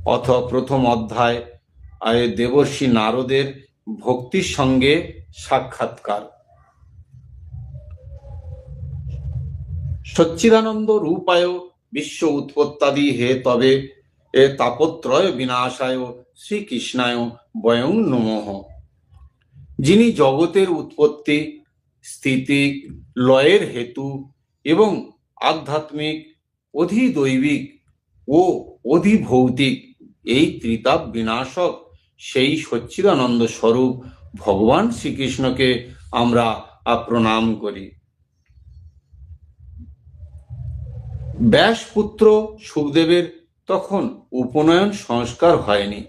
অথ প্রথম অধ্যায় দেবর্ষি নারদের ভক্তির সঙ্গে সাক্ষাৎকার। সচ্চিদানন্দ রূপায় বিশ্ব উৎপত্তাদি হে তবে তাপত্রয় বিনাশায় শ্রীকৃষ্ণায় বয়ং নমঃ। যিনি জগতের উৎপত্তি, স্থিতি, লয়ের হেতু এবং আধ্যাত্মিক, অধিদৈবিক ও অধিভৌতিক এই ত্রিতাপ বিনাশক সেই সচ্চিদানন্দ স্বরূপ ভগবান শ্রীকৃষ্ণকে আমরা প্রণাম করি। ব্যাসপুত্র সুখদেবের তখন উপনয়ন সংস্কার হয়নি,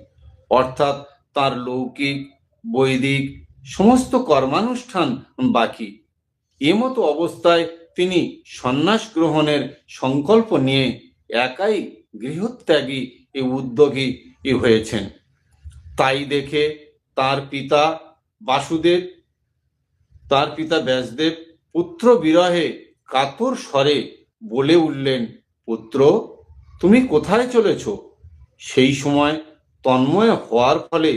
অর্থাৎ তার লৌকিক বৈদিক সমস্ত কর্মানুষ্ঠান বাকি। এমতো অবস্থায় তিনি সন্ন্যাস গ্রহণের সংকল্প নিয়ে একাই গৃহত্যাগী উদ্যোগী হয়েছেন। তাই দেখে তার পিতা ব্যাসদেব পুত্র বিরহে কাতর স্বরে বলে উঠলেন, পুত্র, তুমি কোথায় চলেছ? সেই সময় তন্ময় হওয়ার ফলে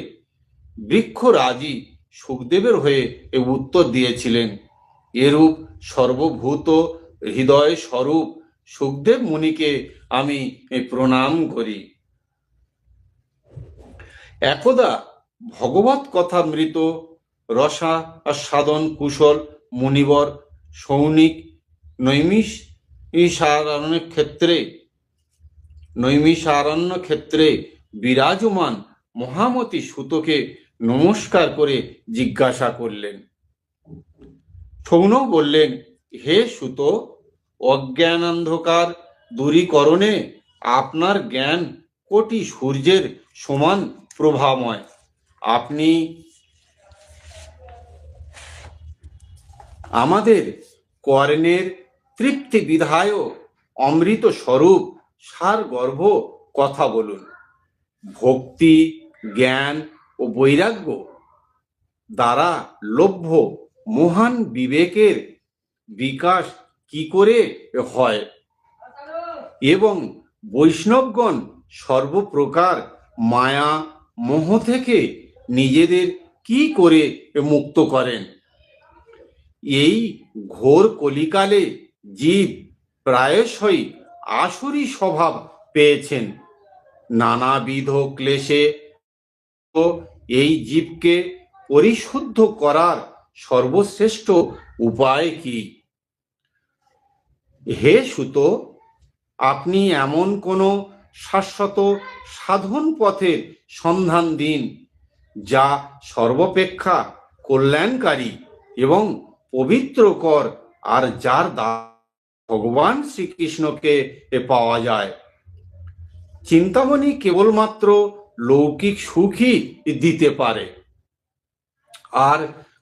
বৃক্ষরাজি সুখদেবের হয়ে উত্তর দিয়েছিলেন, এরূপ সর্বভূত হৃদয় স্বরূপ সুখদেব মুনিকে আমি প্রণাম করি। একদা ভগবত কথামৃত রসা সাধন কুশল মুনিবর সৌনিক নৈমিষারণ্য ক্ষেত্রে বিরাজমান মহামতি সুতকে নমস্কার করে জিজ্ঞাসা করলেন। সৌনক বললেন, হে সুত, অজ্ঞানান্ধকার দূরীকরণে আপনার জ্ঞান কোটি সূর্যের সমান প্রভাময়। আপনি আমাদের কর্ণের তৃপ্তি বিধায় অমৃত স্বরূপ সার গর্ভ কথা বলুন। ভক্তি, জ্ঞান ও বৈরাগ্য দ্বারা লভ্য মহান বিবেকের বিকাশ কি করে হয় এবং বৈষ্ণবগণ সর্বপ্রকার মায়া মোহ থেকে নিজেদের কি করে মুক্ত করেন। এই ঘোর কলিকালে জীব প্রায়শই আসুরি স্বভাব পেয়েছেন। নানাবিধ ক্লেশে এই জীবকে পরিশুদ্ধ করার সর্বশ্রেষ্ঠ উপায় কি? হে সুত, আপনি এমন কোনো শাশ্বত সাধন পথের সন্ধান দিন যা সর্বাপেক্ষা কল্যাণকারী এবং পবিত্রকর, আর যার দ্বারা ভগবান শ্রীকৃষ্ণকে পাওয়া যায়। চিন্তামণি কেবলমাত্র লৌকিক সুখই দিতে পারে, আর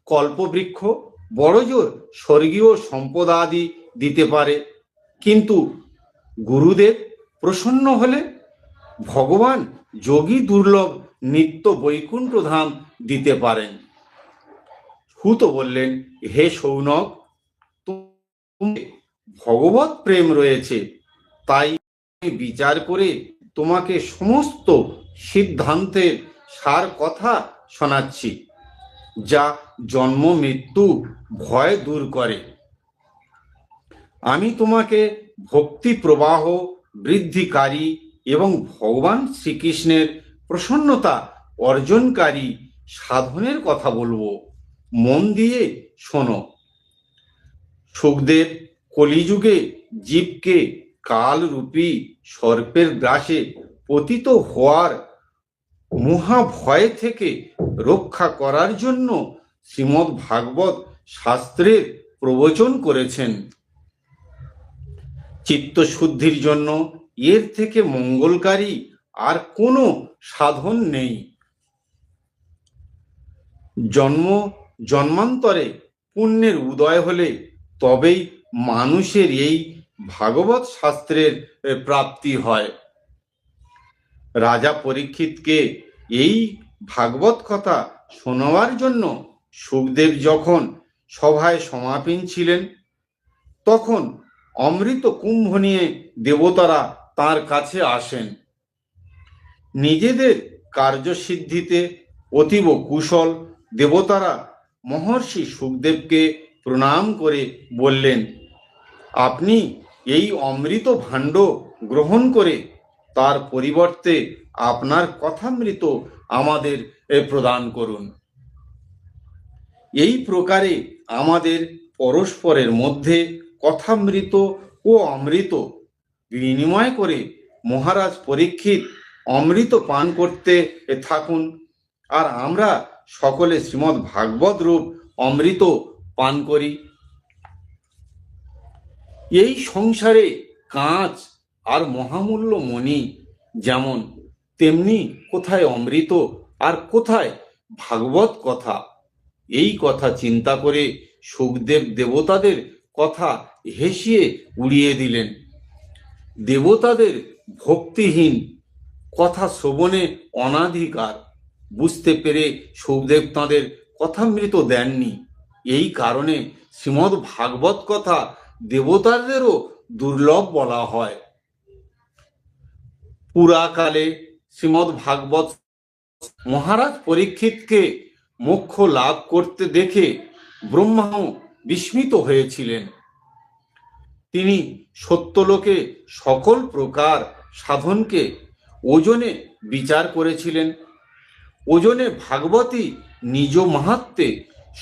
কল্পবৃক্ষ বড়জোর স্বর্গীয় সম্পদাদি দিতে পারে, কিন্তু গুরুদেব প্রসন্ন হলে ভগবান যোগী দুর্লভ নিত্য বৈকুণ্ঠ ধাম দিতে পারেন। সুত বললেন, হে সৌনক, ভগবত প্রেম রয়েছে, তাই বিচার করে তোমাকে সমস্ত সিদ্ধান্তের সার কথা শোনাচ্ছি, যা জন্ম মৃত্যু ভয় দূর করে। আমি তোমাকে ভক্তি প্রবাহ বৃদ্ধিকারী এবং ভগবান শ্রীকৃষ্ণের প্রসন্নতা অর্জনকারী সাধনের কথা বলবো, মন দিয়ে শোনো। সুখদেব কলিযুগে জীবকে কালরূপী সর্পের গ্রাসে পতিত হওয়ার মহাভয় থেকে রক্ষা করার জন্য শ্রীমদ্ ভাগবত শাস্ত্রের প্রবচন করেছেন। চিত্তশুদ্ধির জন্য এর থেকে মঙ্গলকারী আর কোনো সাধন নেই। জন্মান্তরে পুণ্যের উদয় হলে তবেই মানুষের এই ভাগবত শাস্ত্রের প্রাপ্তি হয়। রাজা পরীক্ষিতকে এই ভাগবত কথা শোনাবার জন্য সুখদেব যখন সভায় সমাপীন ছিলেন, তখন অমৃত কুম্ভ নিয়ে দেবতারা তার কাছে আসেন। নিজেদের কার্যসিদ্ধিতে অতীব কুশল দেবতারা মহর্ষি সুখদেবকে প্রণাম করে বললেন, আপনি এই অমৃত ভাণ্ড গ্রহণ করে তার পরিবর্তে আপনার কথামৃত আমাদের প্রদান করুন। এই প্রকারে আমাদের পরস্পরের মধ্যে কথামৃত ও অমৃত বিনিময় করে মহারাজ পরীক্ষিত অমৃত পান করতে থাকুন, আর আমরা সকলে শ্রীমদ্ ভাগবত রূপ অমৃত পান করি। এই সংসারে কাঁচ আর মহামূল্য মণি যেমন, তেমনি কোথায় অমৃত আর কোথায় ভাগবত কথা। এই কথা চিন্তা করে সুখদেব দেবতাদের কথা হেসিয়ে উড়িয়ে দিলেন। দেবতাদের ভক্তিহীন কথা শ্রবণে অনাধিকার বুঝতে পেরে সুখদেব তাঁদের কথামৃত দেননি। এই কারণে শ্রীমদ্ ভাগবত কথা দেবতাদেরও দুর্লভ বলা হয়। পুরাকালে শ্রীমদ্ ভাগবত মহারাজ পরীক্ষিতকে মোক্ষ লাভ করতে দেখে ব্রহ্মাও বিস্মিত হয়েছিলেন। তিনি সত্যলোকে সকল প্রকার সাধনকে ওজনে বিচার করেছিলেন। ওজনে ভাগবতী নিজ মাহাত্ম্যে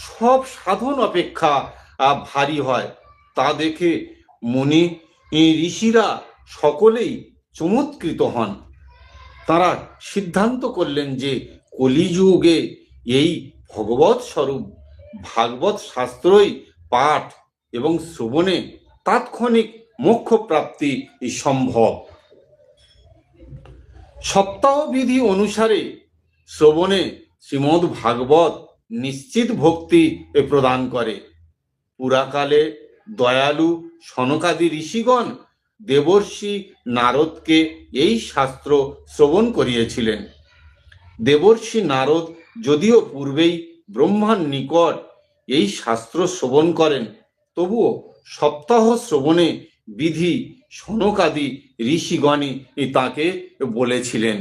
সব সাধন অপেক্ষা ভারী হয়, তা দেখে মুনি ঋষিরা সকলেই চমৎকৃত হন। তারা সিদ্ধান্ত করলেন যে কলিযুগে এই ভগবৎ স্বরূপ ভাগবত শাস্ত্রই পাঠ এবং শ্রবণে তাৎক্ষণিক মোক্ষ প্রাপ্তি সম্ভব। সপ্তাহ বিধি অনুসারে শ্রবণে শ্রীমদ্ ভাগবত নিশ্চিত ভক্তি প্রদান করে। পুরাকালে দয়ালু সনকাদি ঋষিগণ দেবর্ষি নারদকে এই শাস্ত্র শ্রবণ করিয়েছিলেন। দেবর্ষি নারদ যদিও পূর্বেই ব্রহ্মার নিকট এই শাস্ত্র শ্রবণ করেন, তবুও সপ্তাহ শ্রবণে বিধি সনকাদি ঋষিগণই তাকে বলেছিলেন।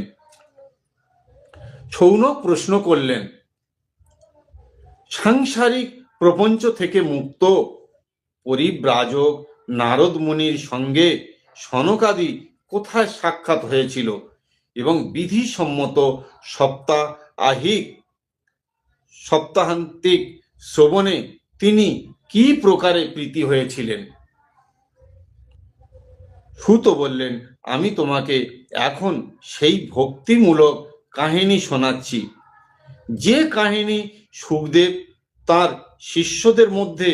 শৌনক প্রশ্ন করলেন, সাংসারিক প্রপঞ্চ থেকে মুক্ত পরিব্রাজক নারদ মুনির সঙ্গে সনকাদি কোথায় সাক্ষাৎ হয়েছিল এবং বিধিসম্মত সপ্তাহান্তিক শ্রবণে তিনি কি প্রকারে প্রীতি হয়েছিলেন? সুত বললেন, আমি তোমাকে এখন সেই ভক্তিমূলক কাহিনী শোনাচ্ছি, যে কাহিনী সুখদেব তার শিষ্যদের মধ্যে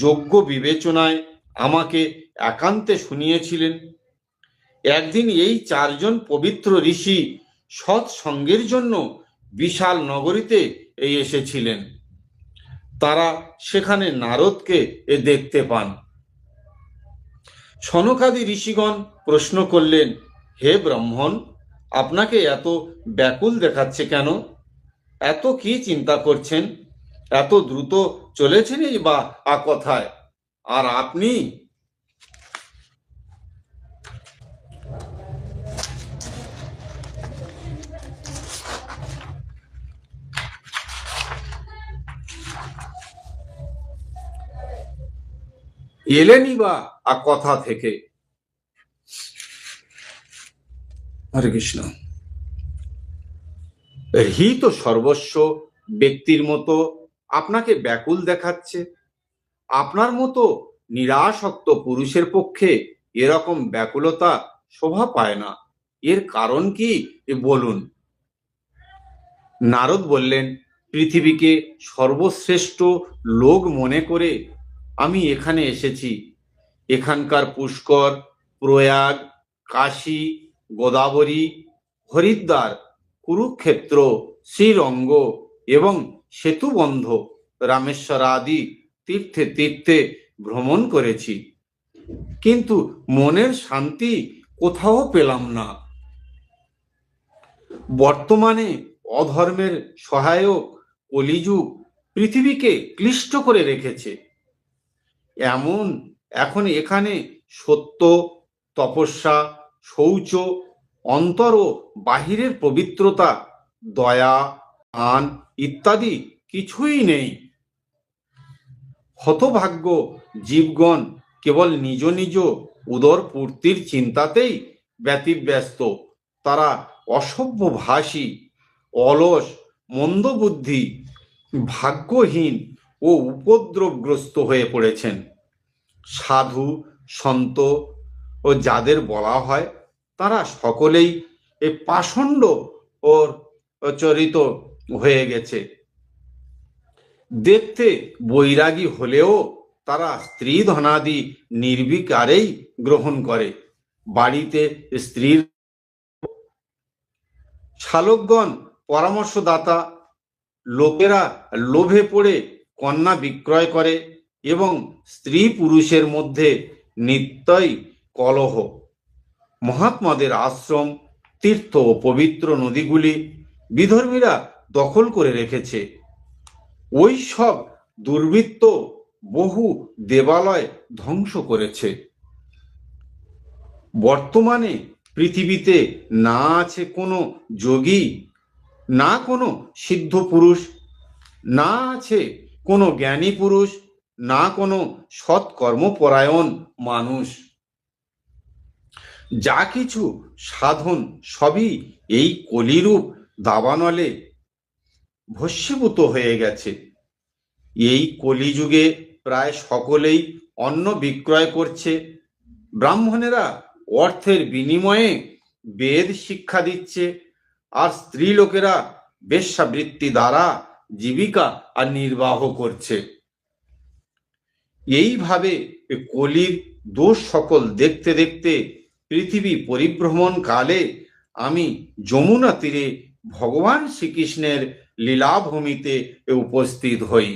যোগ্য বিবেচনায় আমাকে একান্তে শুনিয়েছিলেন। একদিন এই চারজন পবিত্র ঋষি সৎসঙ্গের জন্য বিশাল নগরীতে এসেছিলেন। তারা সেখানে নারদকে দেখতে পান। সনকাদি ঋষিগণ প্রশ্ন করলেন, হে ব্রাহ্মণ, আপনাকে এত ব্যাকুল দেখাচ্ছে কেন? এত কি চিন্তা করছেন? এত দ্রুত চলেছেনই বা কোথায়? আর আপনি এলেনই বা কথা থেকে? হরে কৃষ্ণ। হিত সর্বস্ব ব্যক্তির মতো আপনাকে ব্যাকুল দেখাচ্ছে। আপনার মতো নিরাসক্ত পুরুষের পক্ষে এরকম ব্যাকুলতা শোভা পায় না। এর কারণ কি বলুন? নারদ বললেন, পৃথিবীকে সর্বশ্রেষ্ঠ লোক মনে করে আমি এখানে এসেছি। এখানকার পুষ্কর, প্রয়াগ, কাশী, গোদাবরী, হরিদ্বার, কুরুক্ষেত্র, শ্রীরঙ্গ এবং সেতুবন্ধ রামেশ্বর আদি তীর্থে তীর্থে ভ্রমণ করেছি, কিন্তু মনের শান্তি কোথাও পেলাম না। বর্তমানে অধর্মের সহায়ক কলিযুগ পৃথিবীকে ক্লিষ্ট করে রেখেছে। এখন এখানে সত্য, তপস্যা, শৌচ অন্তর ও বাহিরের পবিত্রতা, দয়া, দান ইত্যাদি কিছুই নেই। হতভাগ্য জীবগণ কেবল নিজ নিজ উদর পূর্তির চিন্তাতেই ব্যতিব্যস্ত। তারা অসভ্যভাষী, অলস, মন্দবুদ্ধি, ভাগ্যহীন ও উপদ্রবগ্রস্ত হয়ে পড়েছেন। সাধু সন্ত ও যাদের বলা হয় তারা সকলেই এই পাষণ্ড ও চরিত হয়ে গেছে। দেখতে বৈরাগী হলেও তারা স্ত্রী ধনাদি নির্বিকারেই গ্রহণ করে। বাড়িতে স্ত্রীর শালকগণ পরামর্শদাতা, লোকেরা লোভে পড়ে কন্যা বিক্রয় করে এবং স্ত্রী পুরুষের মধ্যে নিত্যই কলহ। মহাত্মাদের আশ্রম, তীর্থ ও পবিত্র নদীগুলি বিধর্মীরা দখল করে রেখেছে। ওই সব দুর্বৃত্ত বহু দেবালয় ধ্বংস করেছে। বর্তমানে পৃথিবীতে না আছে কোনো যোগী, না কোনো সিদ্ধ পুরুষ, না আছে কোনো জ্ঞানী পুরুষ, না কোনো সৎকর্মপরায়ণ মানুষ। যা কিছু সাধন সবই এই কলিরূপ দাবানলে ভস্মীভূত হয়ে গেছে। এই কলিযুগে প্রায় সকলেই অন্ন বিক্রয় করছে। ব্রাহ্মণেরা অর্থের বিনিময়ে বেদ শিক্ষা দিচ্ছে, আর স্ত্রী লোকেরা বেশ্যাবৃত্তি দ্বারা জীবিকা আর নির্বাহ করছে। এইভাবে কলির দোষ সকল দেখতে দেখতে পৃথিবী পরিভ্রমণ কালে আমি যমুনা তীরে ভগবান শ্রীকৃষ্ণের লীলাভূমিতে উপস্থিত হই।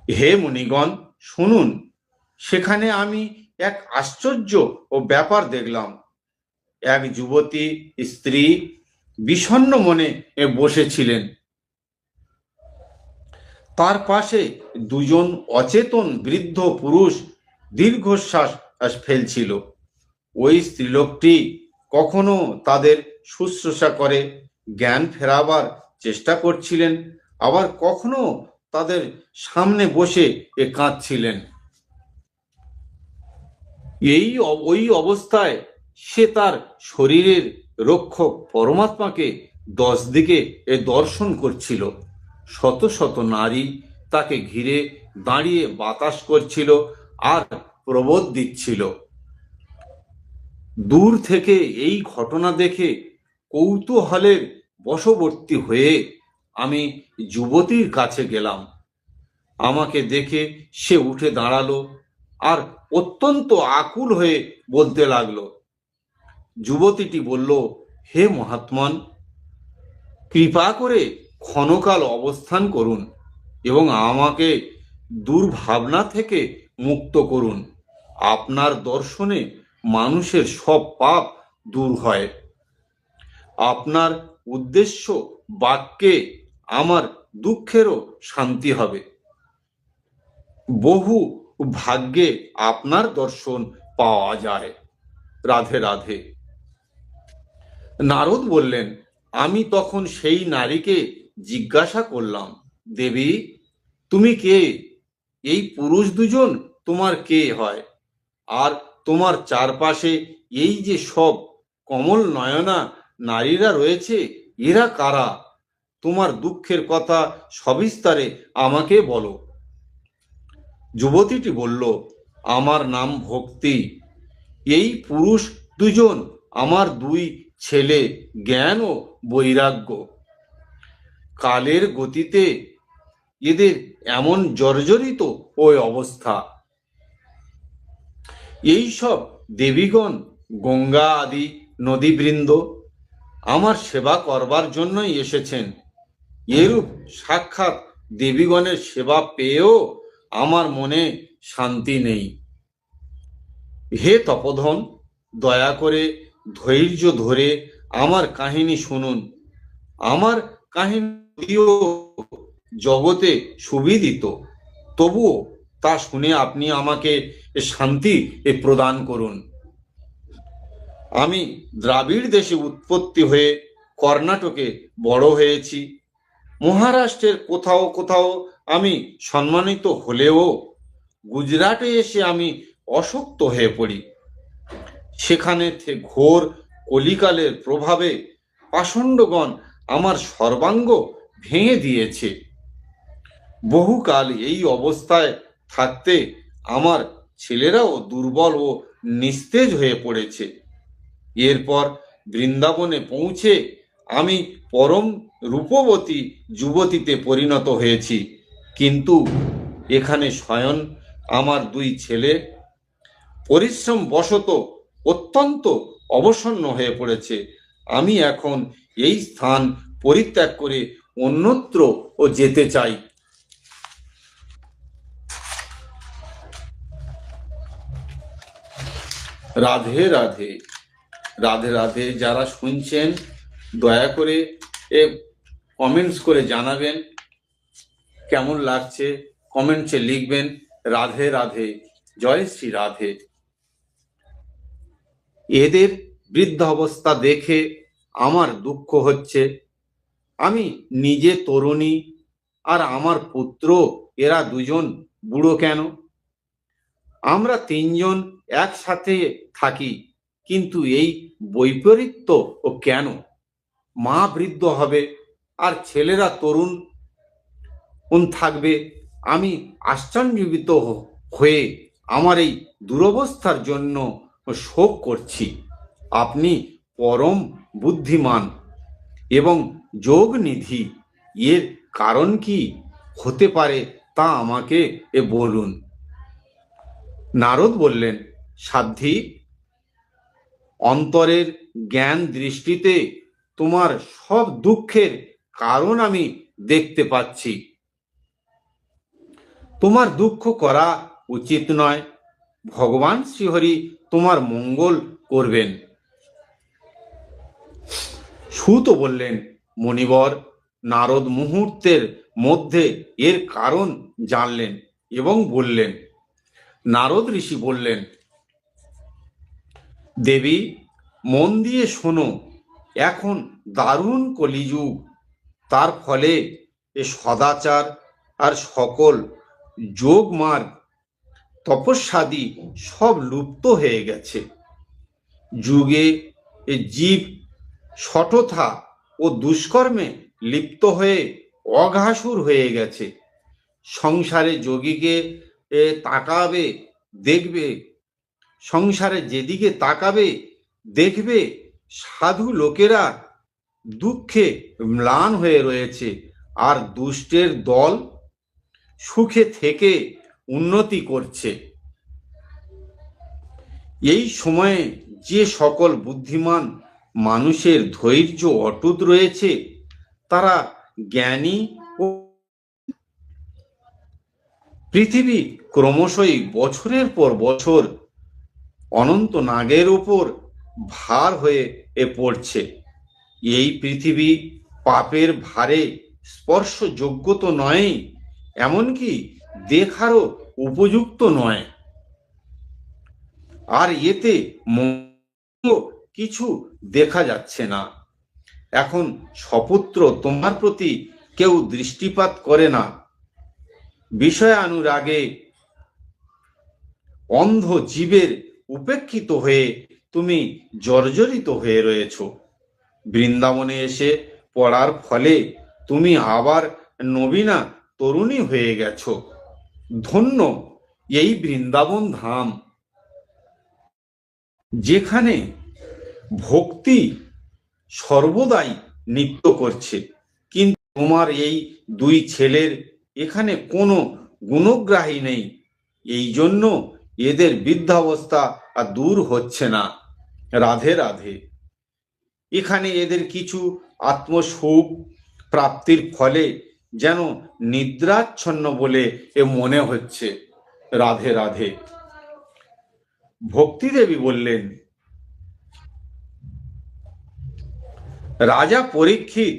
হে মুনিগণ, শুনুন, সেখানে আমি এক আশ্চর্য ও ব্যাপার দেখলাম। এক যুবতী স্ত্রী বিষণ্ণ মনে বসেছিলেন। তার পাশে দুজন অচেতন বৃদ্ধ পুরুষ দীর্ঘশ্বাস ফেলছিল। ওই স্ত্রীলোকটি কখনো তাদের শুশ্রূষা করে জ্ঞান ফেরাবার চেষ্টা করছিলেন, আবার কখনো তাদের সামনে বসে কাঁদছিলেন। ওই অবস্থায় সে তার শরীরের রক্ষক পরমাত্মাকে 10 দিকে দর্শন করছিল। শত শত নারী তাকে ঘিরে দাঁড়িয়ে বাতাস করছিল আর প্রবোধ দিচ্ছিল। দূর থেকে এই ঘটনা দেখে কৌতূহলের বশবর্তী হয়ে আমি যুবতীর কাছে গেলাম। আমাকে দেখে সে উঠে দাঁড়ালো আর অত্যন্ত আকুল হয়ে বলতে লাগলো। যুবতীটি বলল, হে মহাত্মন, কৃপা করে ক্ষণকাল অবস্থান করুন এবং আমাকে দুর্ভাবনা থেকে মুক্ত করুন। আপনার দর্শনে মানুষের সব পাপ দূর হয়। আপনার উদ্দেশ্য বাক্যে আমার দুঃখেরও শান্তি হবে। বহু ভাগ্যে আপনার দর্শন পাওয়া যায়। রাধে রাধে। নারদ বললেন, আমি তখন সেই নারীকে জিজ্ঞাসা করলাম, দেবী, তুমি কে? এই পুরুষ দুজন তোমার কে হয়? আর তোমার চারপাশে এই যে সব কমল নয়না নারীরা রয়েছে, এরা কারা? তোমার দুঃখের কথা সবিস্তারে আমাকে বলো। যুবতীটি বলল, আমার নাম ভক্তি। এই পুরুষ দুজন আমার 2 ছেলে, জ্ঞান ও বৈরাগ্য। কালের গতিতে এদের এমন জর্জরিত ওই অবস্থা। এই সব দেবীগণ গঙ্গা আদি নদীবৃন্দ আমার সেবা করবার জন্যই এসেছেন। এরূপ সাক্ষাৎ দেবীগণের সেবা পেয়েও আমার মনে শান্তি নেই। হে তপোধন, দয়া করে ধৈর্য ধরে আমার কাহিনী শুনুন। আমার কাহিনীও জগতে সুবিদিত, তবুও তা শুনে আপনি আমাকে শান্তি প্রদান করুন। আমি দ্রাবিড় দেশে উৎপত্তি হয়ে কর্ণাটকে বড় হয়েছি। মহারাষ্ট্রের কোথাও কোথাও আমি সম্মানিত হলেও গুজরাটে এসে আমি অশক্ত হয়ে পড়ি। সেখানে ঘোর কলিকালের প্রভাবে পাষণ্ডগণ আমার সর্বাঙ্গ ভেঙে দিয়েছে। বহুকাল এই অবস্থায় থাকতে আমার ছেলেরাও দুর্বল ও নিস্তেজ হয়ে পড়েছে। এরপর বৃন্দাবনে পৌঁছে আমি পরম রূপবতী যুবতীতে পরিণত হয়েছি, কিন্তু এখানে স্বয়ং আমার দুই ছেলে পরিশ্রম বশত অত্যন্ত অবসন্ন হয়ে পড়েছে। আমি এখন এই স্থান পরিত্যাগ করে অন্যত্র ও যেতে চাই। রাধে রাধে। রাধে রাধে। যারা শুনছেন দয়া করে কমেন্টস করে জানাবেন কেমন লাগছে, কমেন্টসে লিখবেন রাধে রাধে, জয় শ্রী রাধে। এদের বৃদ্ধাবস্থা দেখে আমার দুঃখ হচ্ছে। আমি নিজে তরুণী, আর আমার পুত্র এরা দুজন বুড়ো কেন? আমরা তিনজন একসাথে থাকি, কিন্তু এই বৈপরীত্য ও কেন? মা বৃদ্ধ হবে আর ছেলেরা তরুণ থাকবে। আমি আশ্চর্যান্বিত হয়ে আমার এই দুরবস্থার জন্য শোক করছি। আপনি পরম বুদ্ধিমান এবং যোগনিধি, এর কারণ কি হতে পারে তা আমাকে বলুন। নারদ বললেন, সাধ্বী, অন্তরের জ্ঞান দৃষ্টিতে তোমার সব দুঃখের কারণ আমি দেখতে পাচ্ছি। তোমার দুঃখ করা উচিত নয়। ভগবান শ্রীহরি তোমার মঙ্গল করবেন। সুত বললেন, মণিবর, নারদ মুহূর্তের মধ্যে এর কারণ জানলেন এবং বললেন। নারদ ঋষি বললেন, দেবী, মন দিয়ে শোনো, এখন দারুণ কলিযুগ। তার ফলে এ সদাচার আর সকল যোগ মার্গ তপস্যাদি সব লুপ্ত হয়ে গেছে। যুগে এ জীব শঠতা ও দুষ্কর্মে লিপ্ত হয়ে অঘাসুর হয়ে গেছে। সংসারে যোগীকে তাকাবে দেখবে, সংসারে যেদিকে তাকাবে দেখবে সাধু লোকেরা দুঃখে ম্লান হয়ে রয়েছে, আর দুষ্টের দল সুখে থেকে উন্নতি করছে। এই সময়ে যে সকল বুদ্ধিমান মানুষের ধৈর্য অটুট রয়েছে, তারা জ্ঞানী ও পৃথিবী ক্রমশই বছরের পর বছর অনন্ত নাগের উপর ভার হয়ে পড়ছে। এই পৃথিবী পাপের ভারে স্পর্শযোগ্য তো নয়, এমনকি দেখারও উপযুক্ত নয়। আর এতে কিছু দেখা যাচ্ছে না। এখন সপুত্র তোমার প্রতি কেউ দৃষ্টিপাত করে না। বিষয় অনুরাগে অন্ধ জীবের উপেক্ষিত হয়ে তুমি জর্জরিত হয়ে রয়েছ। বৃন্দাবনে এসে পড়ার ফলে তুমি আবার নবীনা তরুণী হয়ে গেছ। ধন্য এই বৃন্দাবন ধাম, যেখানে ভক্তি সর্বদাই নৃত্য করছে। কিন্তু তোমার এই দুই ছেলের এখানে কোনো গুণগ্রাহী নেই, এই জন্য এদের বৃদ্ধাবস্থা আর দূর হচ্ছে না। রাধে রাধে। এখানে এদের কিছু আত্মসুখ প্রাপ্তির ফলে যেন নিদ্রাচ্ছন্ন বলে মনে হচ্ছে। রাধে রাধে। ভক্তিদেবী বললেন, রাজা পরীক্ষিত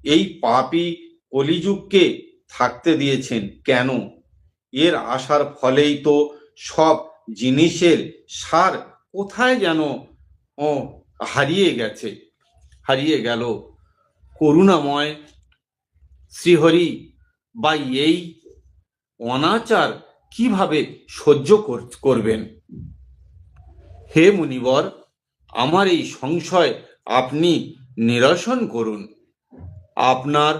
এই পাপী কলিযুগকে থাকতে দিয়েছেন কেন? এর আসার ফলেই তো সব জিনিসের সার কোথায় যেন ও হারিয়ে গেল। করুণাময় শ্রীহরি বা এই অনাচার কিভাবে সহ্য করবেন? হে মুনিবর, আমার এই সংশয় আপনি নিরসন করুন। আপনার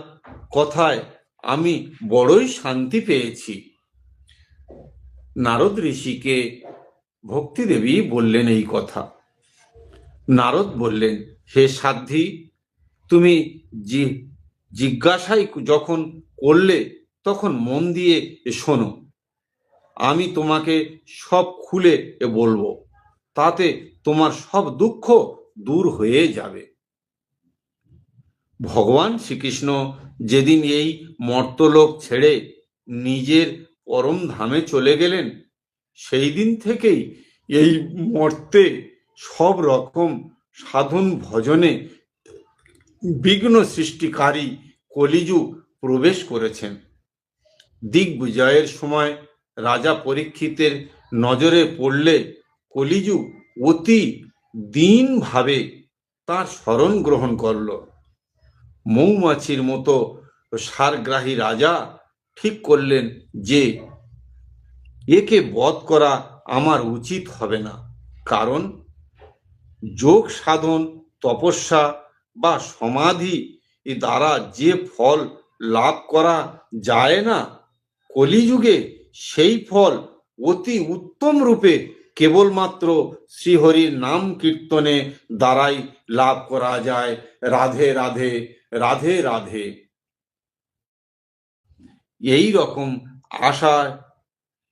কথায় আমি বড়ই শান্তি পেয়েছি। নারদ ঋষিকে ভক্তিদেবী বললেন এই কথা। নারদ বললেন, হে সাধ্বী, তুমি জিজ্ঞাসাই যখন করলে তখন মন দিয়ে শোনো। আমি তোমাকে সব খুলে বলবো, তাতে তোমার সব দুঃখ দূর হয়ে যাবে। ভগবান শ্রীকৃষ্ণ যেদিন এই মর্তলোক ছেড়ে নিজের পরম ধামে চলে গেলেন, সেই দিন থেকেই এই মর্তে সব রকম সাধন ভজনে বিঘ্ন সৃষ্টিকারী কলিযুগ প্রবেশ করেছেন। দিগ্বিজয়ের সময় রাজা পরীক্ষিতের নজরে পড়লে কলিযুগ অতি দীনভাবে তার শরণ গ্রহণ করল। মৌমাছির মতো সারগ্রাহী রাজা ঠিক করলেন যে একে বধ করা আমার উচিত হবে না, কারণ যোগ সাধন, তপস্যা বা সমাধি দ্বারা যে ফল লাভ করা যায় না, কলিযুগে সেই ফল অতি উত্তম রূপে কেবলমাত্র শ্রীহরির নাম কীর্তনে দ্বারাই লাভ করা যায়। রাধে রাধে, রাধে রাধে। এই রকম আশা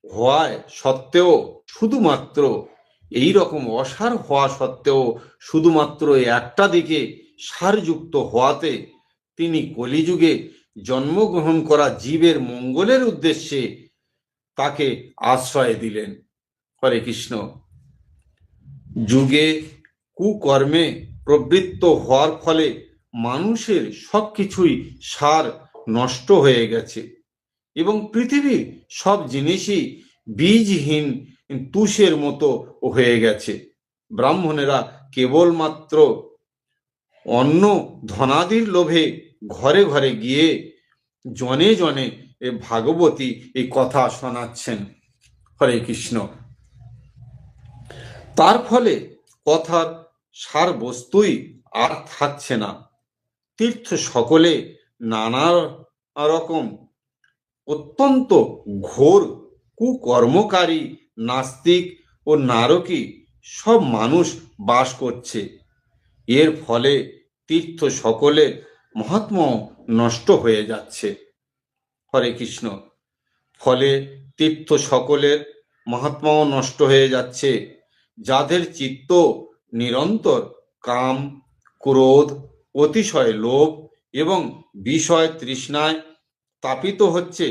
হওয়ায় সত্ত্বেও শুধুমাত্র এই রকম অসার হওয়া সত্ত্বেও শুধুমাত্র একটা দিকে সারযুক্ত হওয়াতে তিনি কলিযুগে জন্মগ্রহণ করা জীবের মঙ্গলের উদ্দেশ্যে তাকে আশ্রয় দিলেন। হরে কৃষ্ণ। যুগে কুকর্মে প্রবৃত্ত হওয়ার ফলে মানুষের সবকিছুই সার নষ্ট হয়ে গেছে এবং পৃথিবীর সব জিনিসই বীজহীন তুষের মতো হয়ে গেছে। ব্রাহ্মণেরা কেবলমাত্র অন্ন ধনাদির লোভে ঘরে ঘরে গিয়ে জনে জনে ভাগবতী এই কথা শোনাচ্ছেন। হরে কৃষ্ণ। তার ফলে কথার সার বস্তুই আর থাকছে না। তীর্থ সকলে নানা রকম অত্যন্ত ঘোর কুকর্মকারী নাস্তিক ও নারকী সব মানুষ বাস করছে। এর ফলে তীর্থ সকলের মহাত্ম্য নষ্ট হয়ে যাচ্ছে। হরে কৃষ্ণ। ফলে তীর্থ সকলের মহাত্ম্য নষ্ট হয়ে যাচ্ছে। যাদের চিত্ত নিরন্তর কাম, ক্রোধ, অতিশয় লোভ এবং বিষয় তৃষ্ণায় তাপিত হচ্ছে,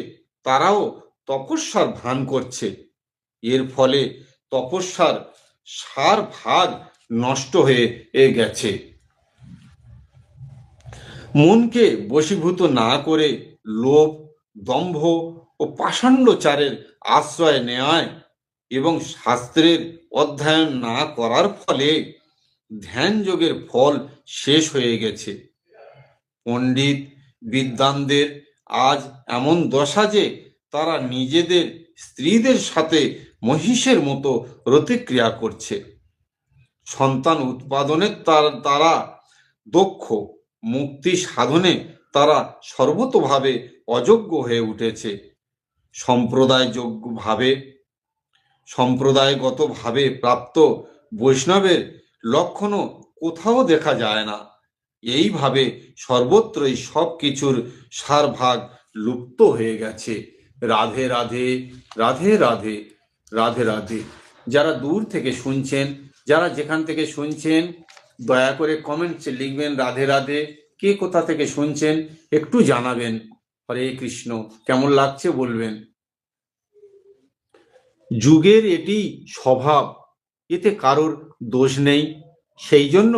তারাও তপস্যার ভান করছে। এর ফলে তপস্যার সার ভাগ নষ্ট হয়ে গেছে। মনকে বশীভূত না করে লোভ, দম্ভ ও পাষাণ্ডচারের আশ্রয় নেয় এবং শাস্ত্রের অধ্যয়ন না করার ফলে ধ্যান যোগের ফল শেষ হয়ে গেছে। পণ্ডিত বিদ্বানদের আজ এমন দশা যে তারা নিজেদের স্ত্রীদের সাথে মহিষের মতো প্রতিক্রিয়া করছে। সন্তান উৎপাদনের তারা দক্ষ, মুক্তি সাধনে তারা সর্বতোভাবে অযোগ্য হয়ে উঠেছে। সম্প্রদায়গতভাবে প্রাপ্ত বৈষ্ণবের লক্ষণও কোথাও দেখা যায় না। এইভাবে সর্বত্রই সব কিছুর সারভাগ লুপ্ত হয়ে গেছে। রাধে রাধে, রাধে রাধে, রাধে রাধে। যারা দূর থেকে শুনছেন, যারা যেখান থেকে শুনছেন, দয়া করে কমেন্টসে লিখবেন রাধে রাধে। কে কোথা থেকে শুনছেন একটু জানাবেন। হরে কৃষ্ণ। কেমন লাগছে বলবেন। যুগের এটি স্বভাব, এতে কারোর দোষ নেই। সেই জন্য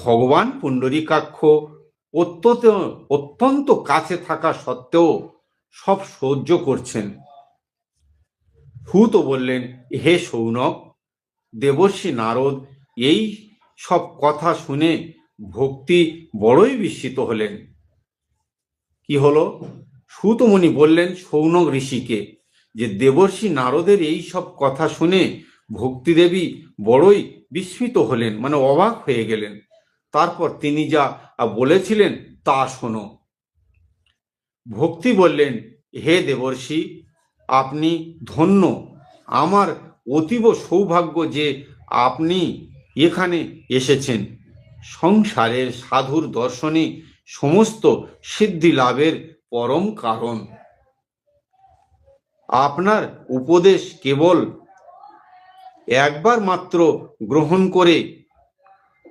ভগবান পুণ্ডরীকাক্ষ অত্যন্ত কাছে থাকা সত্ত্বেও সব সহ্য করছেন। হুত বললেন, হে সৌনক, দেবর্ষি নারদ এই সব কথা শুনে ভক্তি বড়ই বিস্মিত হলেন। কি হলো? সূত মুনি বললেন শৌনক ঋষিকে যে দেবর্ষি নারদের এই সব কথা শুনে ভক্তি দেবী বড়ই বিস্মিত হলেন, মানে অবাক হয়ে গেলেন। তারপর তিনি যা বলেছিলেন তা শোনো। ভক্তি বললেন, হে দেবর্ষি, আপনি ধন্য। আমার অতীব সৌভাগ্য যে আপনি এখানে এসেছেন। সংসারের সাধুর দর্শনই সমস্ত সিদ্ধি লাভের পরম কারণ। আপনার উপদেশ কেবল একবার মাত্র গ্রহণ করে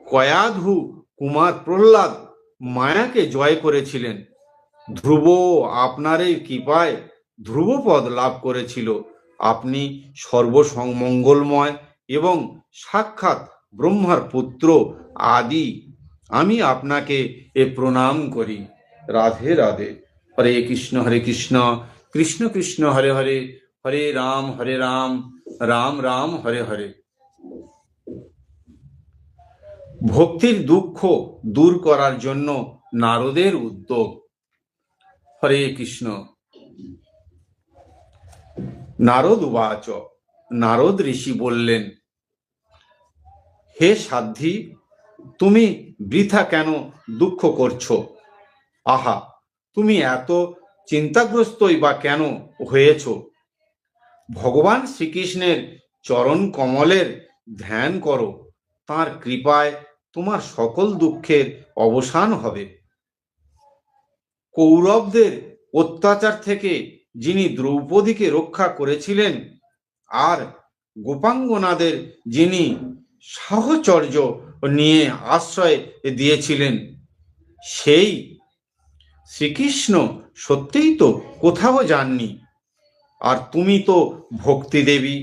কয়াধু কুমার প্রহ্লাদ মায়াকে জয় করেছিলেন। ধ্রুব আপনার এই কৃপায় ধ্রুবপদ লাভ করেছিল। আপনি সর্বমঙ্গলময় এবং সাক্ষাৎ ব্রহ্মার পুত্র আদি। আমি আপনাকে প্রণাম করি। রাধে রাধে। হরে কৃষ্ণ কৃষ্ণ কৃষ্ণ হরে হরে, হরে রাম রাম রাম হরে হরে। ভক্তির দুঃখ দূর করার জন্য নারদের উদ্যোগ। হরে কৃষ্ণ। নারদ উবাচ, নারদ ঋষি বললেন, হে সাধ্বী, তুমি বৃথা কেন দুঃখ করছো? আহা, তুমি এত চিন্তাগ্রস্তই বা কেন হয়েছ? ভগবান শ্রীকৃষ্ণের চরণ কমলের ধ্যান করো। তাঁর কৃপায় তোমার সকল দুঃখের অবসান হবে। কৌরবদের অত্যাচার থেকে যিনি দ্রৌপদীকে রক্ষা করেছিলেন আর গোপাঙ্গনাদের যিনি সাহচর্য নিয়ে আশ্রয় দিয়েছিলেন, সেই শ্রীকৃষ্ণ সত্যিই তো কোথাও যাননি। আর তুমি তো ভক্তি দেবী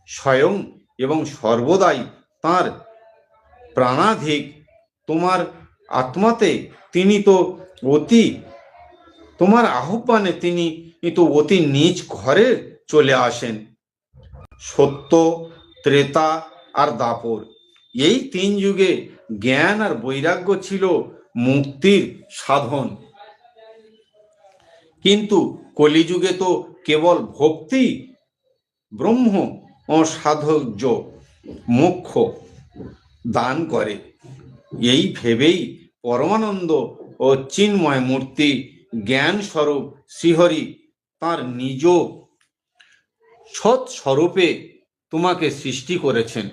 স্বয়ং এবং সর্বদাই তাঁর প্রাণাধিক। তোমার আত্মাতে তিনি তো অতি, তোমার আহ্বানে তিনি তো অতি নিজ ঘরে চলে আসেন। সত্য, ত্রেতা আর দাপর, এই তিন যুগে জ্ঞান আর বৈরাগ্য ছিল মুক্তির সাধন। কিন্তু কলিযুগে তো কেবল ভক্তি ব্রহ্ম ও সাধর্য মোক্ষ দান করে। এই ভেবেই পরমানন্দ ও চিন্ময় মূর্তি জ্ঞান স্বরূপ শ্রীহরি তাঁর নিজ সৎ স্বরূপে তোমাকে সৃষ্টি করেছেন।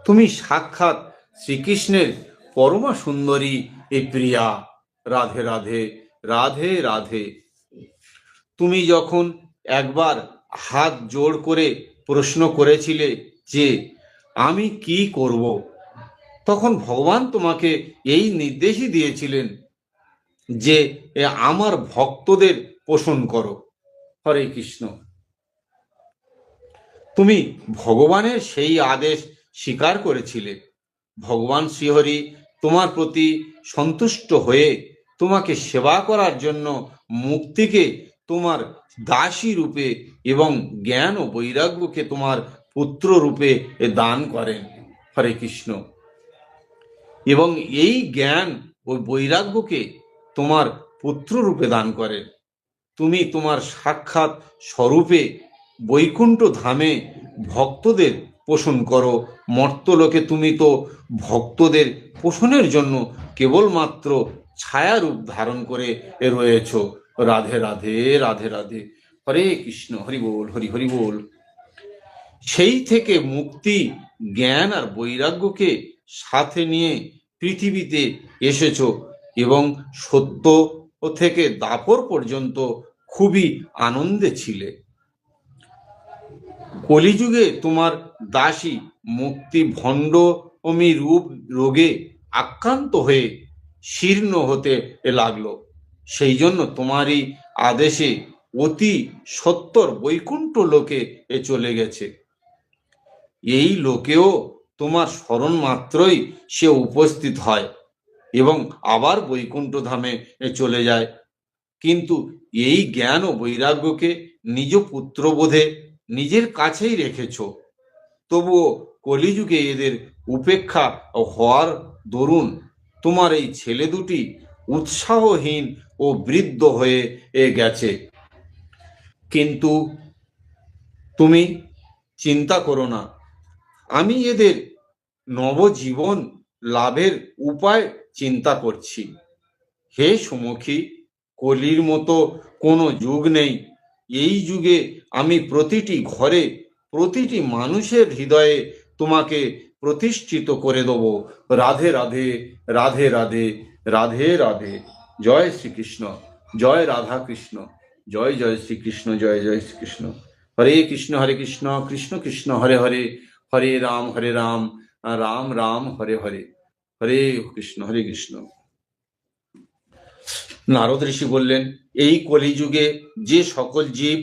তুমি সাক্ষাৎ শ্রীকৃষ্ণের পরমা সুন্দরী এ প্রিয়া। রাধে রাধে, রাধে রাধে। তুমি যখন একবার হাত জোড় করে প্রশ্ন করেছিলে যে আমি কি করব, তখন ভগবান তোমাকে এই নির্দেশই দিয়েছিলেন যে আমার ভক্তদের পোষণ করো। হরে কৃষ্ণ। তুমি ভগবানের সেই আদেশ স্বীকার করেছিলে। ভগবান শ্রীহরি তোমার প্রতি সন্তুষ্ট হয়ে তোমাকে সেবা করার জন্য মুক্তিকে তোমার দাসী রূপে এবং জ্ঞান ও বৈরাগ্যকে তোমার পুত্র রূপে দান করেন। হরে কৃষ্ণ। এবং এই জ্ঞান ও বৈরাগ্যকে তোমার পুত্র রূপে দান করেন। তুমি তোমার সাক্ষাৎ স্বরূপে বৈকুণ্ঠ ধামে ভক্তদের পোষণ করো। মর্তলোকে তুমি তো ভক্তদের পোষণের জন্য কেবলমাত্র ছায়া রূপ ধারণ করে রয়েছ। রাধে রাধে, রাধে রাধে। হরে কৃষ্ণ, হরি বল, হরি হরি বল। সেই থেকে মুক্তি, জ্ঞান আর বৈরাগ্যকে সাথে নিয়ে পৃথিবীতে এসেছ এবং সত্য থেকে দাপর পর্যন্ত খুবই আনন্দে ছিলে। কলিযুগে তোমার দাসী মুক্তি ভণ্ড অমি রূপ রোগে আক্রান্ত হয়ে শীর্ণ হতে লাগলো। সেই জন্য তোমারই আদেশে অতি সত্তর বৈকুণ্ঠ লোকে চলে গেছে। এই লোকেও তোমার স্মরণ মাত্রই সে উপস্থিত হয় এবং আবার বৈকুণ্ঠ ধামে চলে যায়। কিন্তু এই জ্ঞান ও বৈরাগ্যকে নিজ পুত্র বোধে নিজের কাছেই রেখেছ। তবুও কলিযুগে এদের উপেক্ষা হওয়ার দরুন তোমার এই ছেলে দুটি উৎসাহহীন ও বৃদ্ধ হয়ে গেছে। কিন্তু তুমি চিন্তা করো না, আমি এদের নবজীবন লাভের উপায় চিন্তা করছি। হে সুমুখী, কলির মতো কোনো যুগ নেই। এই যুগে আমি প্রতিটি ঘরে, প্রতিটি মানুষের হৃদয়ে তোমাকে প্রতিষ্ঠিত করে দেব। রাধে রাধে, রাধে রাধে, রাধে রাধে। জয় শ্রীকৃষ্ণ, জয় রাধা কৃষ্ণ, জয় জয় শ্রীকৃষ্ণ, জয় জয় শ্রীকৃষ্ণ। হরে কৃষ্ণ কৃষ্ণ কৃষ্ণ হরে হরে, হরে রাম রাম রাম হরে হরে, হরে কৃষ্ণ হরে কৃষ্ণ। নারদ ঋষি বললেন, এই কলিযুগে যে সকল জীব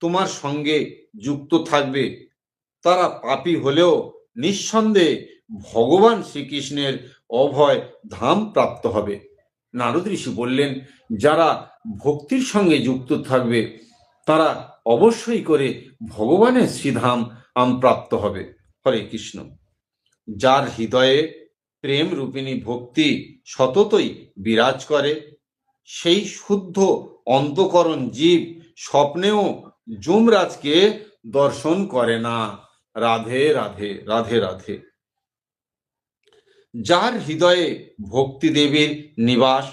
তোমার সঙ্গে যুক্ত থাকবে তারা পাপী হলেও নিঃসন্দেহে ভগবান শ্রীকৃষ্ণের অভয় ধাম প্রাপ্ত হবে। নারদ ঋষি বললেন, যারা ভক্তির সঙ্গে যুক্ত থাকবে তারা অবশ্যই করে ভগবানের শ্রীধাম প্রাপ্ত হবে। হরে কৃষ্ণ। যার হৃদয়ে প্রেম রূপিণী ভক্তি সততই বিরাজ করে, সেই শুদ্ধ অন্তঃকরণ জীব স্বপ্নেও যমরাজকে দর্শন করে না। রাধে রাধে, রাধে রাধে। যার হৃদয়ে ভক্তি দেবীর নিবাস,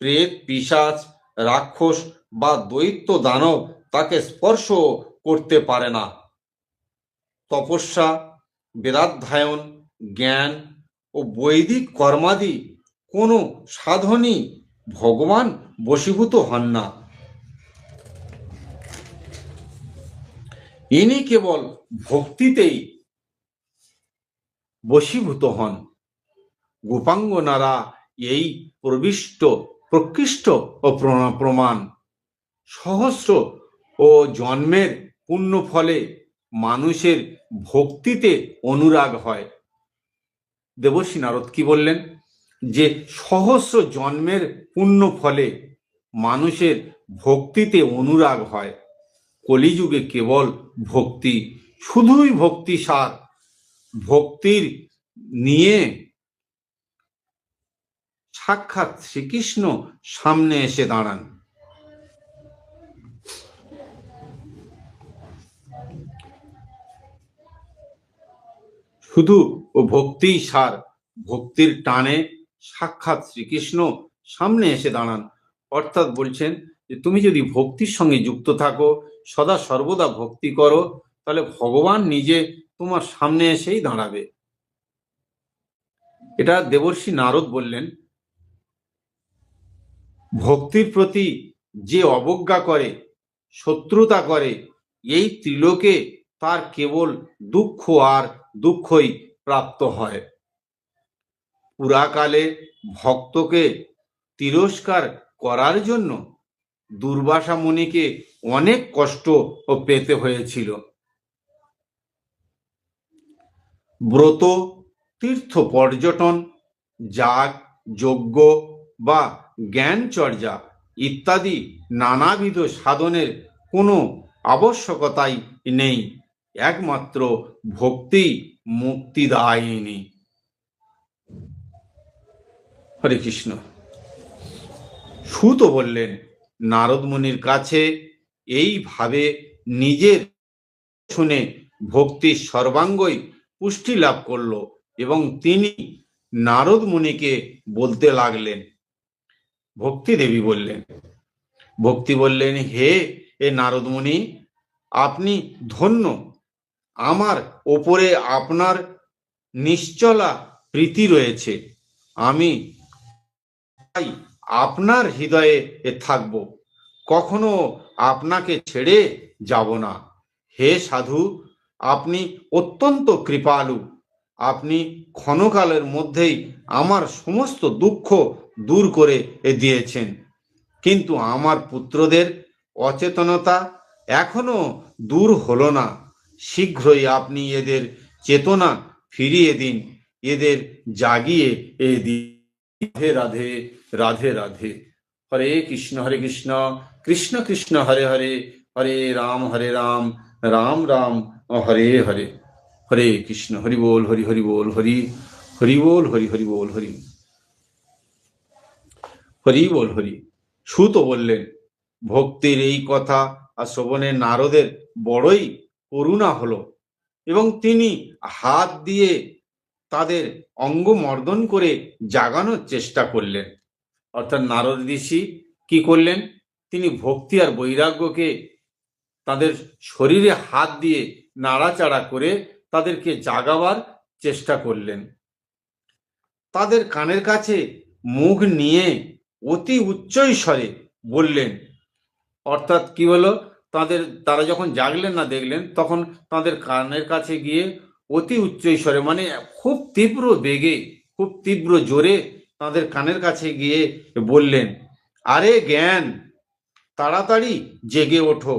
প্রেত পিশাচ রাক্ষস বা দৈত্য দানব তাকে স্পর্শ করতে পারে না। তপস্যা, বেদাধ্যায়ন, জ্ঞান ও বৈদিক কর্মাদি কোনো সাধনই ভগবান বশীভূত হন না। ইনি কেবল ভক্তিতেই বশীভূত হন। গোপাঙ্গনারা এই প্রকৃষ্ট ও প্রমাণ। সহস্র ও জন্মের পুণ্য ফলে মানুষের ভক্তিতে অনুরাগ হয়। দেবর্ষি নারদ কি বললেন? যে সহস্র জন্মের পুণ্য ফলে মানুষের ভক্তিতে অনুরাগ হয়। কলিযুগে কেবল ভক্তি, শুধুই ভক্তি সার। ভক্তির নিয়ে সাক্ষাৎ শ্রীকৃষ্ণ সামনে এসে দাঁড়ান। শুধু ও ভক্তিই সার। ভক্তির টানে সাক্ষাৎ শ্রীকৃষ্ণ সামনে এসে দাঁড়ান। অর্থাৎ বলছেন যে তুমি যদি ভক্তির সঙ্গে যুক্ত থাকো, সদা সর্বদা ভক্তি করো, তাহলে ভগবান নিজে তোমার সামনে এসেই দাঁড়াবে। এটা দেবর্ষি নারদ বললেন। ভক্তির প্রতি যে অবজ্ঞা করে, শত্রুতা করে, এই ত্রিলোকে তার কেবল দুঃখ আর দুঃখই প্রাপ্ত হয়। পুরাকালে ভক্তকে তিরস্কার করার জন্য দুর্বাসা মুনিকে অনেক কষ্ট পেতে হয়েছিল। ব্রত, তীর্থ পর্যটন, যাগ, যজ্ঞ বা জ্ঞান চর্চা ইত্যাদি নানাবিধ সাধনের কোনো আবশ্যকতাই নেই। একমাত্র ভক্তি মুক্তিদায়িনী। হরে কৃষ্ণ। সুত বললেন, নারদ মুনির কাছে এইভাবে নিজের শুনে ভক্তির সর্বাঙ্গই পুষ্টি লাভ করল এবং তিনি নারদ মুনিকে বলতে লাগলেন। ভক্তি দেবী বললেন, ভক্তি বললেন, হে নারদ মুনি, আপনি ধন্য। আমার ওপরে আপনার নিশ্চলা প্রীতি রয়েছে। আমি আপনার হৃদয়ে থাকব, কখনো আপনাকে ছেড়ে যাব না। হে সাধু, আপনি অত্যন্ত কৃপালু। আপনি ক্ষণকালের মধ্যেই আমার সমস্ত দুঃখ দূর করে দিয়েছেন, কিন্তু আমার পুত্রদের অচেতনতা এখনো দূর হলো না। শীঘ্রই আপনি এদের চেতনা ফিরিয়ে দিন, এদের জাগিয়ে দিন। রাধে রাধে, রাধে রাধে। হরে কৃষ্ণ কৃষ্ণ কৃষ্ণ হরে হরে, হরে রাম রাম রাম হরে হরে। হরে কৃষ্ণ, হরি বল, হরি হরি বল, হরি হরি বল, হরি হরি বল, হরি হরি বল, হরি। সুত বললেন, ভক্তির এই কথা আর শ্রবণে নারদের বড়ই করুণা হলো, এবং তিনি হাত দিয়ে তাদের অঙ্গ মর্দন করে জাগানোর চেষ্টা করলেন। অর্থাৎ নারদ ঋষি কি করলেন, তিনি ভক্তি আর বৈরাগ্যকে তাদের শরীরে হাত দিয়ে নাড়াচাড়া করে তাদেরকে জাগাবার চেষ্টা করলেন। তাদের কানের কাছে মুখ নিয়ে অতি উচ্চ স্বরে বললেন, অর্থাৎ কি হলো, তারা যখন জাগলেন না দেখলেন, তখন তাদের কানের কাছে গিয়ে অতি উচ্চ স্বরে, মানে খুব তীব্র বেগে, খুব তীব্র জোরে তাদের কানের কাছে গিয়ে বললেন, আরে জ্ঞান, তাড়াতাড়ি জেগে ওঠো,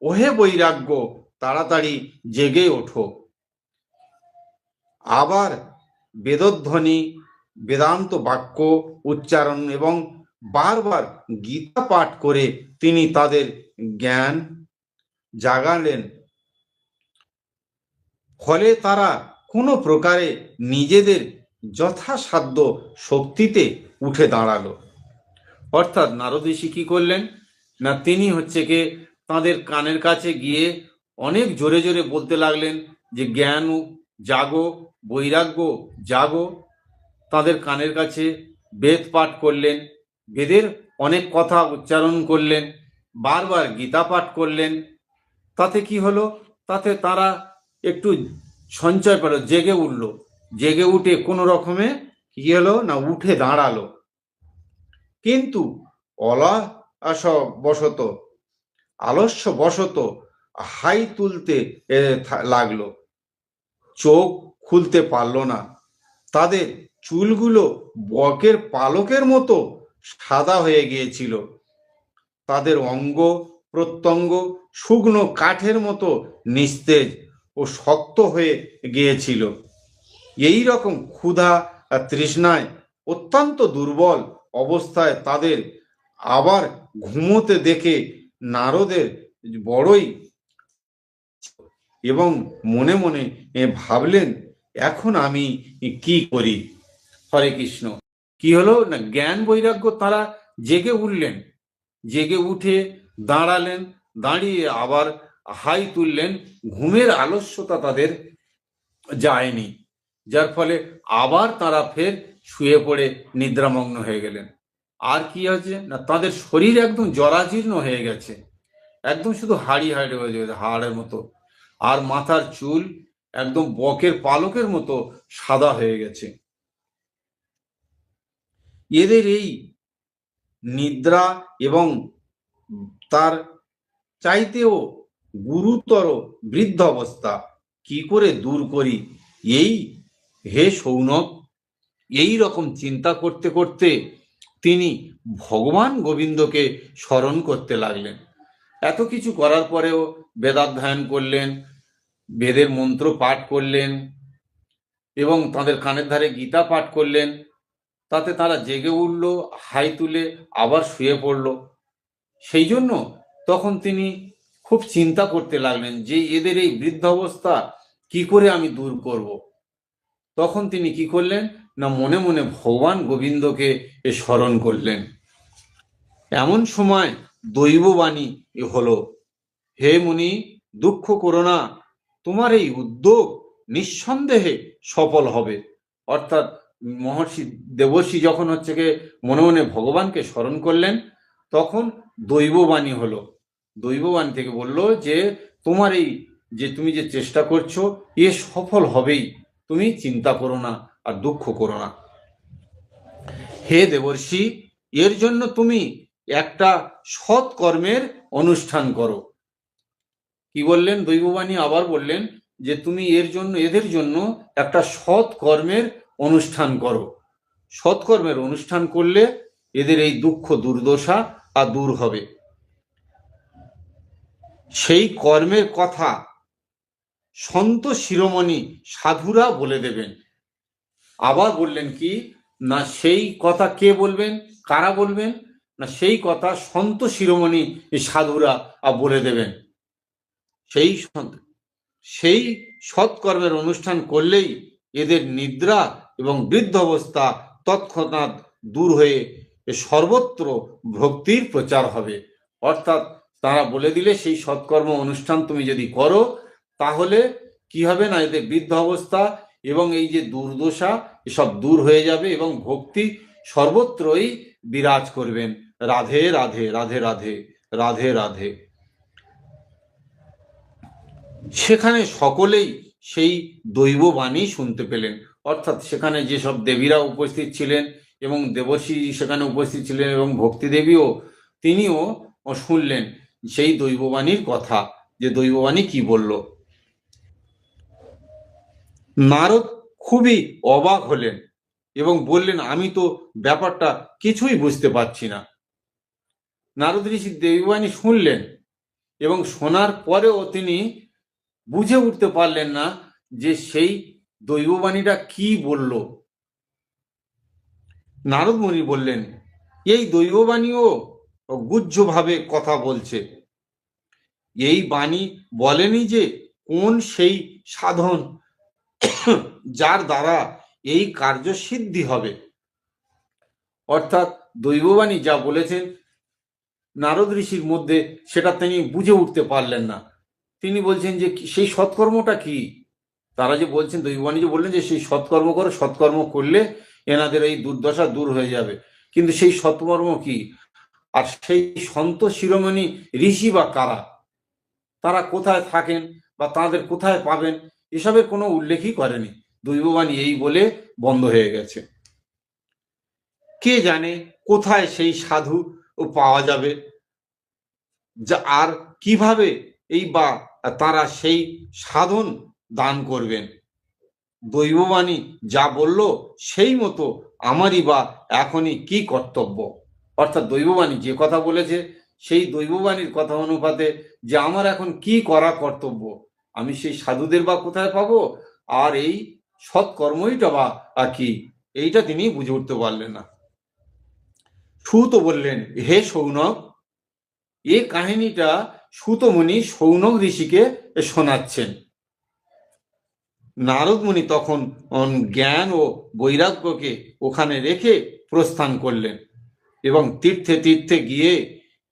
ওহে বৈরাগ্য, তাড়াতাড়ি জেগে ওঠো। আবার বেদধ্বনি, বেদান্ত বাক্য উচ্চারণ এবং বারবার গীতা পাঠ করে তিনি তাদের জ্ঞান জাগালেন। ফলে তারা কোনো প্রকারে নিজেদের যথাসাধ্য শক্তিতে উঠে দাঁড়ালো। অর্থাৎ নারদ ঋষি কি করলেন না, তিনি হচ্ছে কি তাদের কানের কাছে গিয়ে অনেক জোরে জোরে বলতে লাগলেন যে জ্ঞান জাগো, বৈরাগ্য জাগো। তাদের কানের কাছে বেদ পাঠ করলেন, বেদের অনেক কথা উচ্চারণ করলেন, বারবার গীতা পাঠ করলেন। তাতে কি হলো, তাতে তারা একটু সঞ্চয় পেল, জেগে উঠল, জেগে উঠে কোনো রকমে কি হলো না, উঠে দাঁড়ালো। কিন্তু আলস্য বশত হাই তুলতে লাগলো, চোখ খুলতে পারলো না। তাদের চুলগুলো বকের পালকের মতো সাদা হয়ে গিয়েছিল, তাদের অঙ্গ প্রত্যঙ্গ শুকনো কাঠের মতো নিস্তেজ ও শক্ত হয়ে গিয়েছিল। এই রকম ক্ষুধা আর তৃষ্ণায় অত্যন্ত দুর্বল অবস্থায় তাদের আবার ঘুমোতে দেখে নারদের বড়ই, এবং মনে মনে ভাবলেন, এখন আমি কি করি। হরে কৃষ্ণ। কি হলো না, জ্ঞান বৈরাগ্য তারা জেগে উঠলেন, জেগে উঠে দাঁড়ালেন, দাঁড়িয়ে আবার হাই তুললেন। ঘুমের আলস্যতা তাদের যায়নি, যার ফলে আবার তারা ফের শুয়ে পড়ে নিদ্রামগ্ন হয়ে গেলেন। আর কি হয়েছে না, তাদের শরীর একদম জরাজীর্ণ হয়ে গেছে, একদম শুধু হাড়ি হাড়ি হয়ে গেছে, হাড়ের মতো। আর মাথার চুল একদম বকের পালকের মতো সাদা হয়ে গেছে। এদের এই নিদ্রা এবং তার চাইতেও গুরুতর বৃদ্ধ অবস্থা কি করে দূর করি, এই হে সৌনক, এই রকম চিন্তা করতে করতে তিনি ভগবান গোবিন্দকে স্মরণ করতে লাগলেন। এত কিছু করার পরেও বেদাধ্যয়ন করলেন, বেদের মন্ত্র পাঠ করলেন এবং তাদের কানের ধারে গীতা পাঠ করলেন। তাতে তারা জেগে উঠল, হাই তুলে আবার শুয়ে পড়ল। সেই জন্য তখন তিনি খুব চিন্তা করতে লাগলেন যে এদের এই বৃদ্ধ অবস্থা কি করে আমি দূর করব। তখন তিনি কি করলেন না, মনে মনে ভগবান গোবিন্দকে স্মরণ করলেন। এমন সময় দৈববাণী হলো, হে মুনি, দুঃখ করো না, তোমার এই উদ্যোগ নিঃসন্দেহে সফল হবে। অর্থাৎ মহর্ষি দেবর্ষি যখন হচ্ছে কি মনে মনে ভগবানকে স্মরণ করলেন, তখন দৈববাণী হলো। দৈববাণী থেকে বলল যে তোমার এই যে তুমি যে চেষ্টা করছো এ সফল হবেই, তুমি চিন্তা করো না আর দুঃখ করো না। হে দেবর্ষি, এর জন্য তুমি একটা সৎ কর্মের অনুষ্ঠান করো। কি বললেন দৈববাণী, আবার বললেন যে তুমি এদের জন্য একটা সৎ কর্মের অনুষ্ঠান করো। সৎকর্মের অনুষ্ঠান করলে এদের এই দুঃখ দুর্দশা আর দূর হবে। সেই কর্মের কথা সন্ত শিরোমণি সাধুরা বলে দেবেন। আবার বললেন কি না, সেই কথা কে বলবেন, কারা বলবেন না, সেই কথা সন্ত শিরোমণি সাধুরা বলে দেবেন। সেই সৎকর্মের অনুষ্ঠান করলেই এদের নিদ্রা এবং বৃদ্ধাবস্থা তৎক্ষণাৎ দূর হয়ে সর্বত্র ভক্তির প্রচার হবে। অর্থাৎ তারা বলে দিলে সেই সৎকর্ম অনুষ্ঠান তুমি যদি করো তাহলে কি হবে না, এদের বৃদ্ধ অবস্থা এবং এই যে দুর্দশা এসব দূর হয়ে যাবে এবং ভক্তি সর্বত্রই বিরাজ করবেন। রাধে রাধে রাধে রাধে রাধে রাধে। সেখানে সকলেই সেই দৈববাণী শুনতে পেলেন। অর্থাৎ সেখানে যেসব দেবীরা উপস্থিত ছিলেন এবং দেবর্ষি সেখানে উপস্থিত ছিলেন এবং ভক্তিদেবীও তিনিও শুনলেন সেই দৈববাণীর কথা, যে দৈববাণী কি বলল। নারদ খুবই অবাক হলেন এবং বললেন, আমি তো ব্যাপারটা কিছুই বুঝতে পারছি না। নারদ ঋষি দৈববাণী শুনলেন এবং শোনার পরেও তিনি বুঝে উঠতে পারলেন না যে সেই দৈববাণীটা কি বলল। নারদ মুনি বললেন, এই দৈববাণীও গুহ্যভাবে কথা বলছে। এই বাণী বলেনি যে কোন সেই সাধন যার দ্বারা এই কার্য সিদ্ধি হবে। অর্থাৎ দৈববাণী যা বলেছেন নারদ ঋষির মধ্যে সেটা তিনি বুঝে উঠতে পারলেন না। তিনি বলছেন যে সেই সৎকর্মটা কি। তারা যে বলছেন, দৈববাণী যে বললেন যে সেই সৎকর্ম করো, সৎকর্ম করলে এনাদের এই দুর্দশা দূর হয়ে যাবে, কিন্তু সেই সৎকর্ম কি, আর সেই সন্ত শিরোমণি ঋষি বা কারা, তারা কোথায় থাকেন বা তাদের কোথায় পাবেন, এসবের কোনো উল্লেখই করেনি। দৈববাণী এই বলে বন্ধ হয়ে গেছে। কে জানে কোথায় সেই সাধু পাওয়া যাবে, যা আর কিভাবে এই বা তারা সেই সাধন দান করবেন। দৈববাণী যা বলল সেই মতো আমারই বা এখনই কি কর্তব্য। অর্থাৎ দৈববাণী যে কথা বলেছে সেই দৈববাণীর কথা অনুপাতে যে আমার এখন কি করা কর্তব্য, আমি সেই সাধুদের বা কোথায় পাবো, আর এই সৎকর্মইটা বা কি, এইটা তিনি বুঝে উঠতে পারলেন না। সুত বললেন, হে সৌনক, এ কাহিনীটা সুতমুনি সৌনক ঋষিকে শোনাচ্ছেন। নারদ মুনি তখন জ্ঞান ও বৈরাগ্যকে ওখানে রেখে প্রস্থান করলেন এবং তীর্থে তীর্থে গিয়ে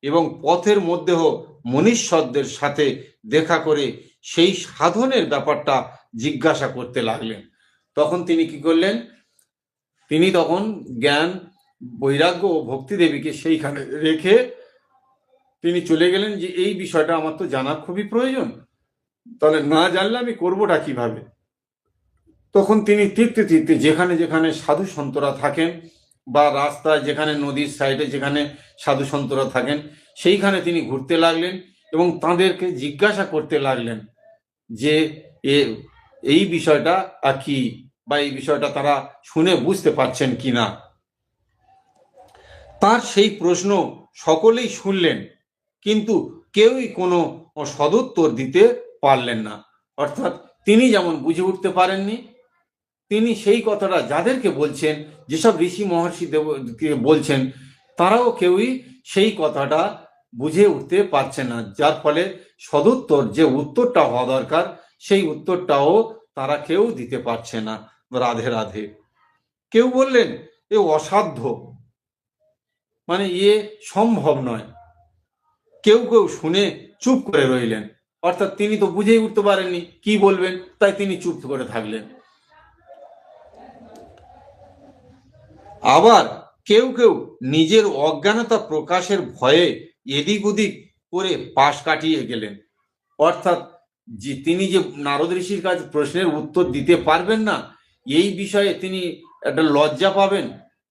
এবং পথের মধ্যেও মনীশ্বরদের সাথে দেখা করে সেই সাধনের ব্যাপারটা জিজ্ঞাসা করতে লাগলেন। তখন তিনি কি করলেন, তিনি তখন জ্ঞান বৈরাগ্য ও ভক্তিদেবীকে সেইখানে রেখে তিনি চলে গেলেন যে এই বিষয়টা আমার তো জানা খুবই প্রয়োজন, তাহলে না জানলে আমি করবোটা কিভাবে। তখন তিনি তীর্থে তীর্থে যেখানে যেখানে সাধু সন্তরা থাকেন বা রাস্তায় যেখানে নদীর সাইডে যেখানে সাধু সন্তরা থাকেন সেইখানে তিনি ঘুরতে লাগলেন এবং তাদেরকে জিজ্ঞাসা করতে লাগলেন যে এই বিষয়টা কি, বা এই বিষয়টা তারা শুনে বুঝতে পারছেন কি না। তার সেই প্রশ্ন সকলেই শুনলেন, কিন্তু কেউই কোনো সদুত্তর দিতে পারলেন না। অর্থাৎ তিনি যেমন বুঝে উঠতে পারেননি, তিনি সেই কথাটা যাদেরকে বলছেন, যেসব ঋষি মহর্ষি দেবকে বলছেন, তারাও কেউই সেই কথাটা বুঝে উঠতে পারছে না, যার ফলে সদুত্তর যে উত্তরটা হওয়া দরকার সেই উত্তরটাও তারা কেউ দিতে পারছে না। রাধে রাধে। কেউ বললেন এ অসাধ্য, মানে এ সম্ভব নয়। কেউ কেউ শুনে চুপ করে রইলেন, অর্থাৎ তিনি তো বুঝেই উঠতে পারেননি কি বলবেন, তাই তিনি চুপ করে থাকলেন। আবার কেউ কেউ নিজের অজ্ঞানতা প্রকাশের ভয়ে এদিক ওদিক করে পাশ কাটিয়ে গেলেন। অর্থাৎ যে তিনি যে নারদ ঋষির কাছে প্রশ্নের উত্তর দিতে পারবেন না, এই বিষয়ে তিনি একটা লজ্জা পাবেন,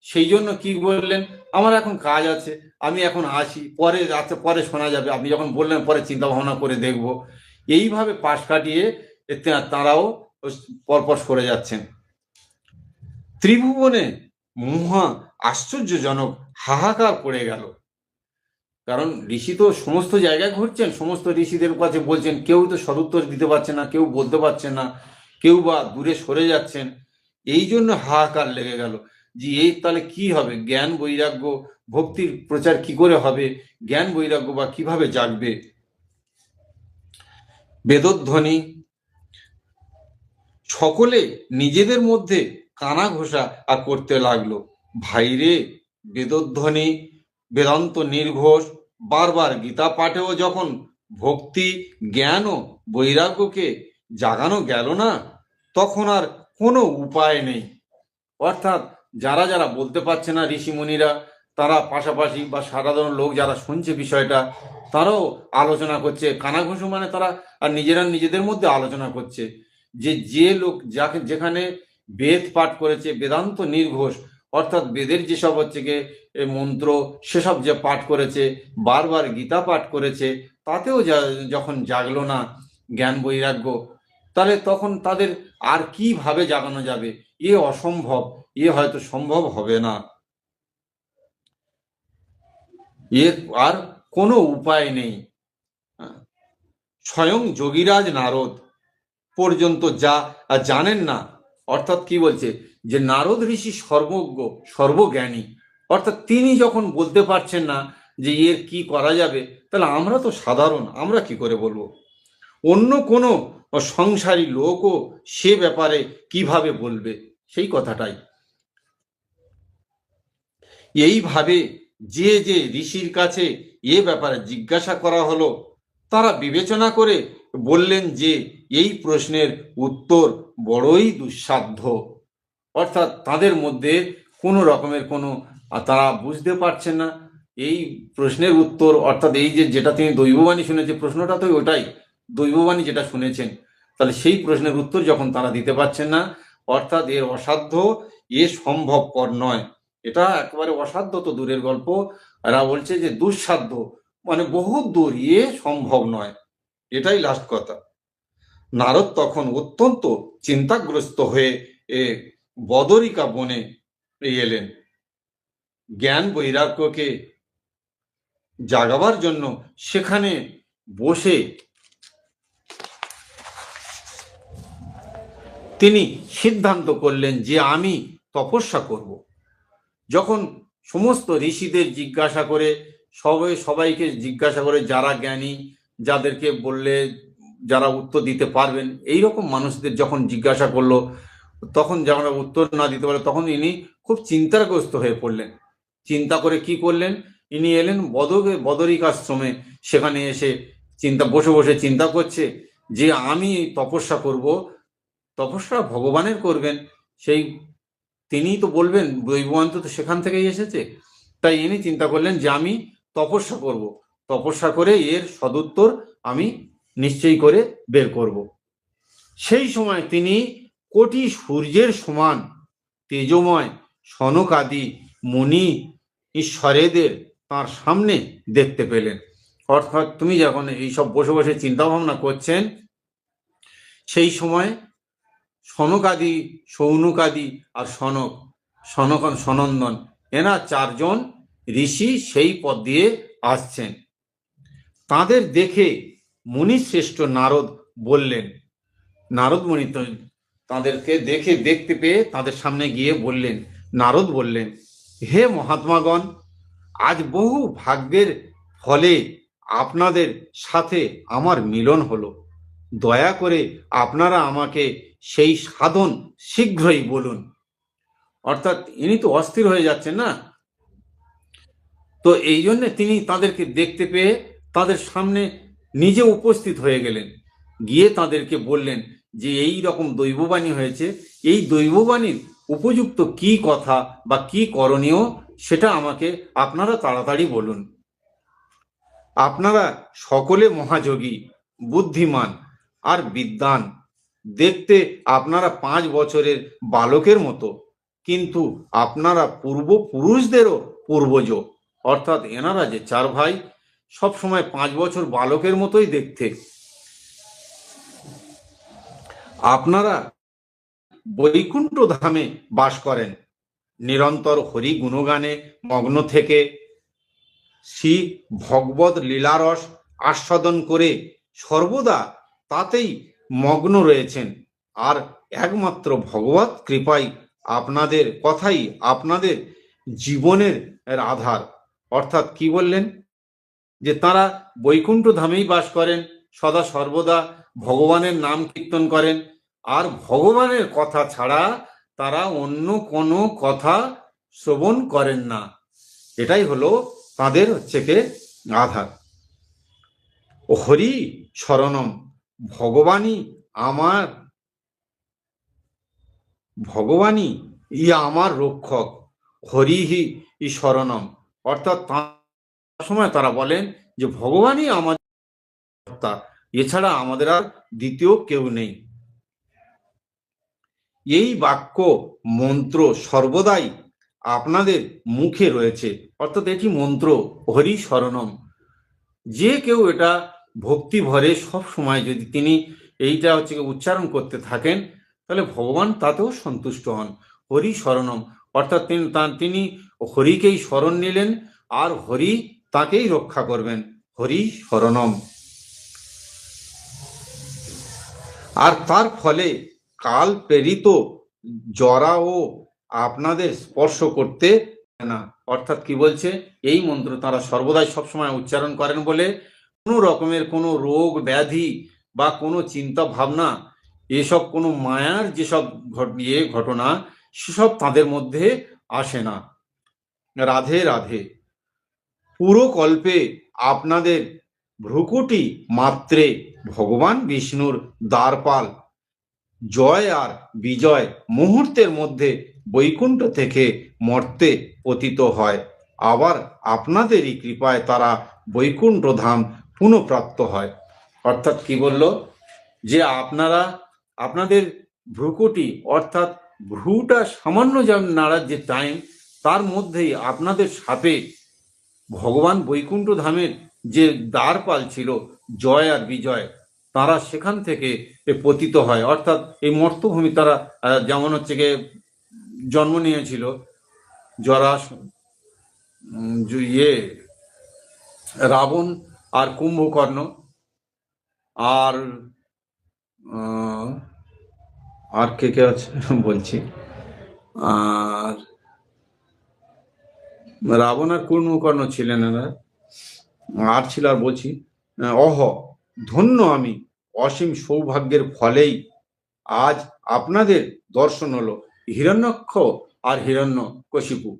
সেই জন্য কি বললেন, আমার এখন কাজ আছে, আমি এখন আসি, পরে রাতে পরে শোনা যাবে, আপনি যখন বললেন পরে চিন্তা ভাবনা করে দেখব। এইভাবে পাশ কাটিয়ে তাঁরাও পরপর সরে যাচ্ছেন। ত্রিভুবনে মহা আশ্চর্যজনক হাহাকার পড়ে গেল। কারণ ঋষি তো সমস্ত জায়গায় ঘুরছেন, সমস্ত ঋষিদের কাছে বলছেন, কেউ তো সদুত্তর দিতে পারছে না, কেউ বলতে পারছে না, কেউ বা দূরে সরে যাচ্ছেন। এই জন্য হাহাকার লেগে গেল যে এই তাহলে কি হবে, জ্ঞান বৈরাগ্য ভক্তির প্রচার কি করে হবে, জ্ঞান বৈরাগ্য বা কিভাবে জাগবে। বেদধ্বনি সকলে নিজেদের মধ্যে কানা ঘোষা আর করতে লাগলো, ভাইরে বেদধ্বনি, বেদান্ত নির্ঘোষ, বারবার গীতা পাঠেও যখন ভক্তি, জ্ঞান ও বৈরাগ্যকে জাগানো গেল না, তখন আর কোনো উপায় নেই। অর্থাৎ যারা যারা বলতে পারছে না ঋষিমুনিরা, তারা পাশাপাশি বা সাধারণ লোক যারা শুনছে বিষয়টা, তারাও আলোচনা করছে। কানাঘুষো মানে তারা আর নিজেরা নিজেদের মধ্যে আলোচনা করছে যে যে লোক যাকে যেখানে বেদ পাঠ করেছে, বেদান্ত নির্ঘোষ, অর্থাৎ বেদের যেসব হচ্ছে গিয়ে মন্ত্র সেসব যে পাঠ করেছে, বারবার গীতা পাঠ করেছে, তাতেও যখন জাগলো না জ্ঞান বৈরাগ্য, তাহলে তখন তাদের আর কিভাবে জাগানো যাবে? এ অসম্ভব, এ হয়তো সম্ভব হবে না, এর আর কোনো উপায় নেই। স্বয়ং যোগীরাজ নারদ পর্যন্ত যা জানেন না, অর্থাৎ কি বলছে যে নারদ ঋষি সর্বজ্ঞ, সর্বজ্ঞানী, অর্থাৎ তিনি যখন বলতে পারছেন না যে এর কি করা যাবে, তাহলে আমরা তো সাধারণ, আমরা কি করে বলবো? অন্য কোনো সংসারী লোকও সে ব্যাপারে কিভাবে বলবে? সেই কথাটাই। এইভাবে যে যে ঋষির কাছে এ ব্যাপারে জিজ্ঞাসা করা হলো, তারা বিবেচনা করে বললেন যে এই প্রশ্নের উত্তর বড়ই দুঃসাধ্য। অর্থাৎ তাদের মধ্যে কোনো রকমের কোনো, তারা বুঝতে পারছেন না এই প্রশ্নের উত্তর, অর্থাৎ এই যে যেটা তিনি দৈববাণী শুনেছে, প্রশ্নটা তো ওটাই, দৈববাণী যেটা শুনেছেন, তাহলে সেই প্রশ্নের উত্তর যখন তারা দিতে পারছেন না, অর্থাৎ এর অসাধ্য, এ সম্ভবপর নয়, এটা একেবারে অসাধ্য তো দূরের গল্প, এরা বলছে যে দুঃসাধ্য, মানে বহুত দূর, এ সম্ভব নয়, এটাই লাস্ট কথা। নারদ তখন অত্যন্ত চিন্তাগ্রস্ত হয়ে বদরিকা বনে এলেন। জ্ঞান বৈরাগ্যকে জাগাবার জন্য সেখানে বসে তিনি সিদ্ধান্ত করলেন যে আমি তপস্যা করব। যখন সমস্ত ঋষিদের জিজ্ঞাসা করে, সবাইকে জিজ্ঞাসা করে, যারা জ্ঞানী, যাদেরকে বললে যারা উত্তর দিতে পারবেন, এই রকম মানুষদের যখন জিজ্ঞাসা করলো, তখন যখন উত্তর না দিতে পারলো, তখন ইনি খুব চিন্তাগ্রস্ত হয়ে পড়লেন। চিন্তা করে কি করলেন, ইনি এলেন বদরিকাশ্রমে। সেখানে এসে বসে বসে চিন্তা করছে যে আমি তপস্যা করব, তপস্যা ভগবানের করবেন, সেই তিনিই তো বলবেন, দৈববাণী তো সেখান থেকেই এসেছে। তাই ইনি চিন্তা করলেন যে আমি তপস্যা করব, তপস্যা করে এর সদুত্তর আমি নিশ্চয়ই করে বের করব। সেই সময় তিনি কোটি সূর্যের সমান তেজময় সনকাদি মুনি ঈশ্বরেদের তার সামনে দেখতে পেলেন। অর্থাৎ তুমি যখন এইসব বসে বসে চিন্তা ভাবনা করছেন, সেই সময় সনকাদি, সৌনকাদি আর সনন্দন, এরা চারজন ঋষি সেই পথ দিয়ে আসছেন। তাদের দেখে মুনিশ্রেষ্ঠ নারদ বললেন, নারদ মুনি তাদেরকে দেখতে পেয়ে তাদের সামনে গিয়ে বললেন, নারদ বললেন, হে মহাত্মাগণ, আজ বহু ভাগ্যের ফলে আপনাদের সাথে আমার মিলন হলো। দয়া করে আপনারা আমাকে সেই সাধন শীঘ্রই বলুন। অর্থাৎ ইনি তো অস্থির হয়ে যাচ্ছেন না, তো এই জন্য তিনি তাদেরকে দেখতে পেয়ে তাদের সামনে নিজে উপস্থিত হয়ে গেলেন, গিয়ে তাদেরকে বললেন যে এই রকম দৈববাণী হয়েছে, এই দৈববাণীর উপযুক্ত কি কথা বা কি করণীয় সেটা আমাকে আপনারা তাড়াতাড়ি বলুন। আপনারা সকলে মহাযোগী, বুদ্ধিমান আর বিদ্বান, দেখতে আপনারা 5 বছরের বালকের মতো, কিন্তু আপনারা পূর্বপুরুষদেরও পূর্বজ, অর্থাৎ এনারা যে 4 ভাই সব সময় 5 বছর বালকের মতোই দেখতে। আপনারা বৈকুণ্ঠ ধামে বাস করেন, নিরন্তর হরি গুণগানে মগ্ন থেকে শ্রী ভগবত লীলারস আস্বাদন করে সর্বদা তাতেই মগ্ন রয়েছেন, আর একমাত্র ভগবত কৃপাই আপনাদের কথাই আপনাদের জীবনের আধার। অর্থাৎ কি বললেন, যে তারা বৈকুণ্ঠ ধামেই বাস করেন, সদা সর্বদা ভগবানের নাম কীর্তন করেন, আর ভগবানের কথা ছাড়া তারা অন্য কোনো কথা শ্রবণ করেন না। এটাই হলো তাদের হচ্ছে কে আধার। হরি শরণম, ভগবানই আমার, ভগবানই আমার রক্ষক। হরিহি শরণম, অর্থাৎ তার সময় তারা বলেন যে ভগবানই আমাদের কর্তা, এছাড়া আমাদের আর দ্বিতীয় কেউ নেই। এই বাক্য মন্ত্র সর্বদাই আপনাদের মুখে রয়েছে, অর্থাৎ এটি মন্ত্র হরি শরণম। যে কেউ এটা ভক্তি ভরে সব সময় যদি তিনি এইটা হচ্ছে উচ্চারণ করতে থাকেন, তাহলে ভগবান তাতেও সন্তুষ্ট হন। হরি শরণম, অর্থাৎ তিনি হরিকেই শরণ নিলেন, আর হরি তাকেই রক্ষা করবেন। হরি শরণম। আর তার ফলে কাল প্রেরিত জরাও আপনাদের স্পর্শ করতে না। অর্থাৎ কি বলছে, এই মন্ত্র তারা সর্বদাই সবসময় উচ্চারণ করেন বলে কোনো রকমের কোনো রোগ ব্যাধি বা কোনো চিন্তা ভাবনা, এসব কোনো মায়ার যেসব ঘটনা সেসব তাদের মধ্যে আসে না। রাধে রাধে। পুরো কল্পে আপনাদের ভ্রুকুটি মাত্রে ভগবান বিষ্ণুর দ্বারপাল জয় আর বিজয় মুহূর্তের মধ্যে বৈকুণ্ঠ থেকে মর্তে পতিত হয়, আবার আপনাদেরই কৃপায় তারা বৈকুণ্ঠ ধাম পুনঃপ্রাপ্ত হয়। অর্থাৎ কি বলল, যে আপনারা আপনাদের ভ্রুকুটি, অর্থাৎ ভ্রুটা সামান্য যেমন নাড়ার যে টাইম, তার মধ্যেই আপনাদের সাপে ভগবান বৈকুণ্ঠ ধামের যে দ্বারপাল ছিল জয় আর বিজয়, তারা সেখান থেকে পতিত হয়। অর্থাৎ এই মর্তভূমি তারা যেমন হচ্ছে গিয়ে জন্ম নিয়েছিল, জরা রাবণ আর কুম্ভকর্ণ আর আর কে কে আছে বলছি, আর রাবণ আর কুম্ভকর্ণ ছিলেন এরা, আর ছিল আর বলছি ধন্য আমি, অসীম সৌভাগ্যের ফলেই আজ আপনাদের দর্শন হলো। হিরণ্যক্ষ আর হিরণ্যকশিপু,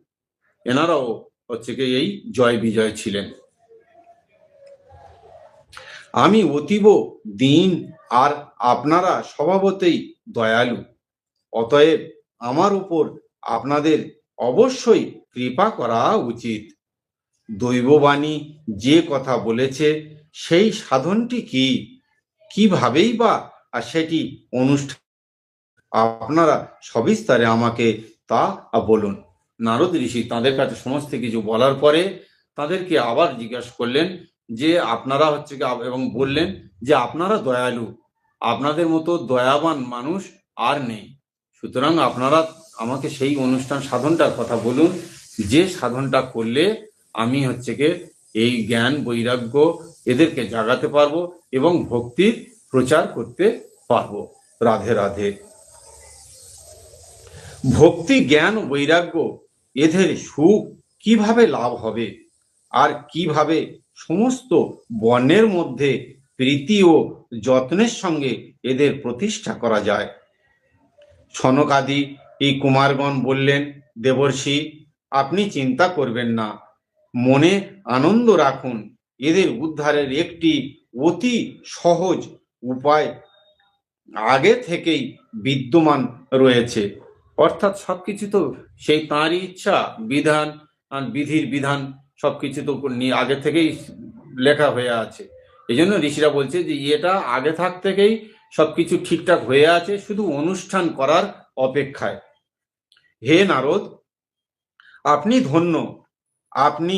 এনারাও হচ্ছে কি এই জয় বিজয় ছিলেন। আমি অতীব দীন আর আপনারা স্বভাবতেই দয়ালু, অতএব আমার উপর আপনাদের অবশ্যই কৃপা করা উচিত। দৈববাণী যে কথা বলেছে সেই সাধনটি কিভাবেই বা সেটি অনুষ্ঠান আপনারা সবিস্তারে আমাকে তা বলুন। নারদ ঋষি তাদের কাছে সমস্ত কিছু বলার পরে তাদেরকে আবার জিজ্ঞাসা করলেন যে আপনারা হচ্ছে এবং বললেন যে আপনারা দয়ালু, আপনাদের মতো দয়াবান মানুষ আর নেই, সুতরাং আপনারা আমাকে সেই অনুষ্ঠান সাধনটার কথা বলুন, যে সাধনটা করলে আমি হচ্ছে গিয়ে এই জ্ঞান বৈরাগ্য এদেরকে জাগাতে পারবো এবং ভক্তির প্রচার করতে পারবো। রাধে রাধে। ভক্তি জ্ঞান বৈরাগ্য এদের সুখ কিভাবে লাভ হবে, আর কিভাবে সমস্ত বর্ণের মধ্যে প্রীতি ও যত্নের সঙ্গে এদের প্রতিষ্ঠা করা যায়। সনকাদি এই কুমারগণ বললেন, দেবর্ষি আপনি চিন্তা করবেন না, মনে আনন্দ রাখুন, এদের উদ্ধারের একটি অতি সহজ উপায় আগে থেকেই বিদ্যমান রয়েছে। অর্থাৎ সবকিছু তো সেই তাঁরই ইচ্ছা, বিধান বিধির বিধান সবকিছু তো আগে থেকেই লেখা হয়ে আছে। এই জন্য ঋষিরা বলছে যে এটা আগে থাক থেকেই সবকিছু ঠিকঠাক হয়ে আছে, শুধু অনুষ্ঠান করার অপেক্ষায়। হে নারদ, আপনি ধন্য, আপনি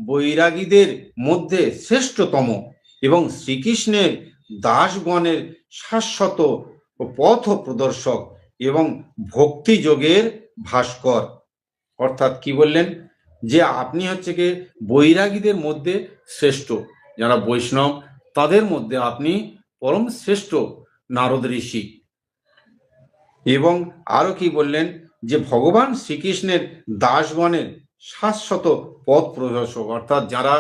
বৈরাগীদের মধ্যে শ্রেষ্ঠতম এবং শ্রীকৃষ্ণের দাসগণের শাশ্বত পথ প্রদর্শক এবং ভক্তিযোগের ভাস্কর। অর্থাৎ কি বললেন, যে আপনি হচ্ছে কি বৈরাগীদের মধ্যে শ্রেষ্ঠ, যারা বৈষ্ণব তাদের মধ্যে আপনি পরম শ্রেষ্ঠ নারদ ঋষি। এবং আরো কি বললেন, যে ভগবান শ্রীকৃষ্ণের দাসগণের শাশ্বত পথ প্রদর্শক, অর্থাৎ যারা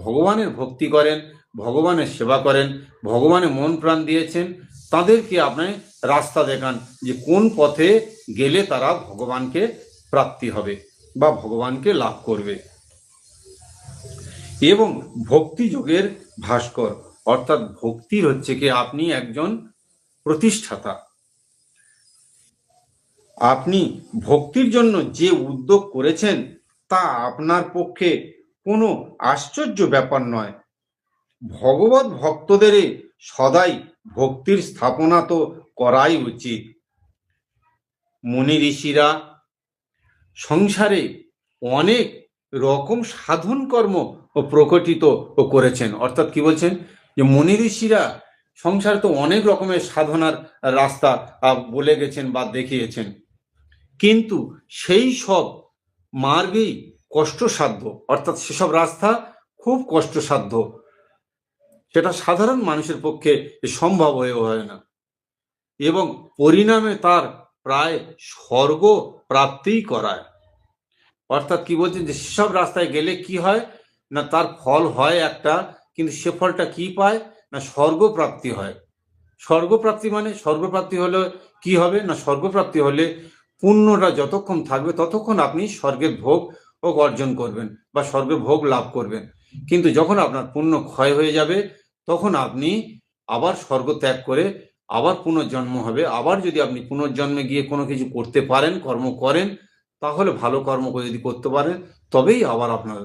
ভগবানের ভক্তি করেন, ভগবানের সেবা করেন, ভগবানের মন প্রাণ দিয়েছেন, তাদেরকে আপনি রাস্তা দেখান যে কোন পথে গেলে তারা ভগবানকে প্রাপ্তি হবে বা ভগবানকে লাভ করবে। এবং ভক্তি যোগের ভাস্কর, অর্থাৎ ভক্তির হচ্ছে কি আপনি একজন প্রতিষ্ঠাতা। আপনি ভক্তির জন্য যে উদ্যোগ করেছেন তা আপনার পক্ষে কোনো আশ্চর্য ব্যাপার নয়। ভগবত ভক্তদের সদাই ভক্তির স্থাপনা তো করাই উচিত। মুনি ঋষিরা সংসারে অনেক রকম সাধন কর্ম প্রকটিত করেছেন, অর্থাৎ কি বলছেন যে মুনি ঋষিরা সংসারে তো অনেক রকমের সাধনার রাস্তা বলে গেছেন বা দেখিয়েছেন, কিন্তু সেই সব মার্গেই কষ্টসাধ্য, অর্থাৎ সেসব রাস্তা খুব কষ্টসাধ্য, সেটা সাধারণ মানুষের পক্ষে সম্ভব হয়ে হয় না, এবং পরিণামে তার প্রায় স্বর্গ প্রাপ্তিই করায়। অর্থাৎ কি বলছেন যে সেসব রাস্তায় গেলে কি হয় না, তার ফল হয় একটা, কিন্তু সে ফলটা কি পায় না, স্বর্গপ্রাপ্তি হয়। স্বর্গপ্রাপ্তি মানে স্বর্গপ্রাপ্তি হলে কি হবে না, স্বর্গপ্রাপ্তি হলে পুণ্যটা যতক্ষণ থাকবে ততক্ষণ আপনি স্বর্গের ভোগ অর্জন করবেন বা স্বর্গের ভোগ লাভ করবেন। কিন্তু যখন আপনার পুণ্য ক্ষয় হয়ে যাবে তখন আপনি আবার স্বর্গ ত্যাগ করে আবার পুনর্জন্ম হবে। আবার যদি আপনি পুনর্জন্মে গিয়ে কোনো কিছু করতে পারেন, কর্ম করেন, তাহলে ভালো কর্ম যদি করতে পারেন তবেই আবার আপনার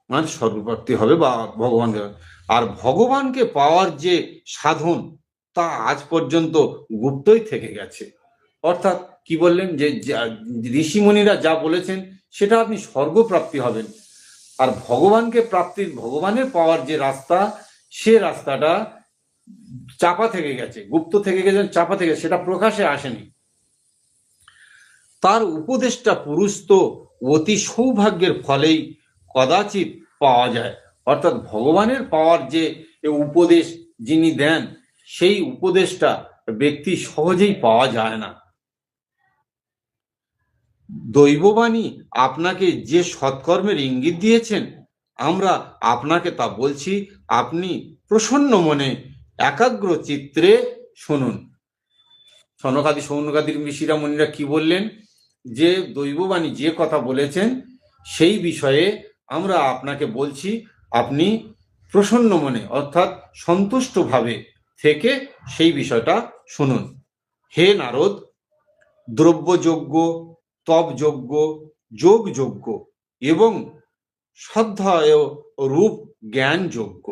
মানে স্বর্গপ্রাপ্তি হবে বা ভগবান। আর ভগবানকে পাওয়ার যে সাধন তা আজ পর্যন্ত গুপ্তই থেকে গেছে। অর্থাৎ কি বললেন যে ঋষিমুনিরা যা বলেছেন সেটা আপনি স্বর্গপ্রাপ্তি হবেন, আর ভগবানকে প্রাপ্তির ভগবানের পাওয়ার যে রাস্তা সে রাস্তাটা চাপা থেকে গেছে, গুপ্ত থেকে গেছে, চাপা থেকে, সেটা প্রকাশে আসেনি। তার উপদেশটা পুরুষ তো অতি সৌভাগ্যের ফলেই কদাচিৎ পাওয়া যায়। অর্থাৎ ভগবানের পাওয়ার যে উপদেশ যিনি দেন সেই উপদেশটা ব্যক্তি সহজেই পাওয়া যায় না। দৈববাণী আপনাকে যে সৎকর্মের ইঙ্গিত দিয়েছেন আমরা আপনাকে তা বলছি, আপনি প্রসন্ন মনে একাগ্র চিত্রে শুনুন। সনকাদি সৌনকাদি ঋষিরা মুনিরা কি বললেন যে দৈববাণী যে কথা বলেছেন সেই বিষয়ে আমরা আপনাকে বলছি, আপনি প্রসন্ন মনে অর্থাৎ সন্তুষ্টভাবে থেকে সেই বিষয়টা শুনুন। হে নারদ, দ্রব্যযজ্ঞ, তপযজ্ঞ, যোগযজ্ঞ এবং শ্রদ্ধায় রূপ জ্ঞান যজ্ঞ।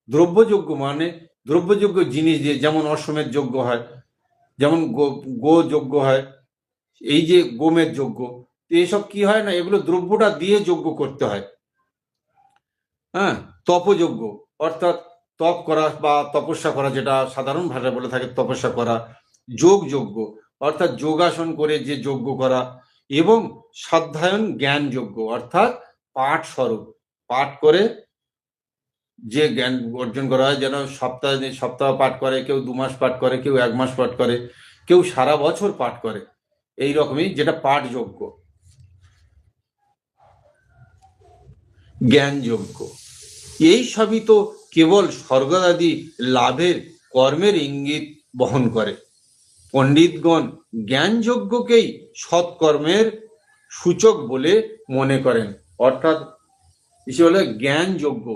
দ্রব্যযজ্ঞ মানে দ্রব্যযজ্ঞ জিনিস দিয়ে, যেমন অশ্বমেধ যজ্ঞ হয়, যেমন গো যজ্ঞ হয়, এই যে গোমের যজ্ঞ, এইসব কি হয় না, এগুলো দ্রব্যটা দিয়ে যজ্ঞ করতে হয়। হ্যাঁ, তপযজ্ঞ অর্থাৎ তপ করা বা তপস্যা করা, যেটা সাধারণ ভাষায় বলে থাকে তপস্যা করা। যোগযজ্ঞ অর্থাৎ যোগাসন করে যে যজ্ঞ করা, এবং সাধ্যায়ন জ্ঞান যজ্ঞ অর্থাৎ পাঠ স্বরূপ, পাঠ করে যে জ্ঞান অর্জন করা হয়, যেন সপ্তাহ পাঠ করে, কেউ 2 মাস পাঠ করে, কেউ 1 মাস পাঠ করে, কেউ সারা বছর পাঠ করে, এই রকমই যেটা পাঠযোগ্য। জ্ঞানযোগ্য এই সবই তো কেবল স্বর্গাদি লাভের কর্মের ইঙ্গিত বহন করে। পণ্ডিতগণ জ্ঞানযজ্ঞকেই সৎকর্মের সূচক বলে মনে করেন। অর্থাৎ হলো জ্ঞানযজ্ঞ,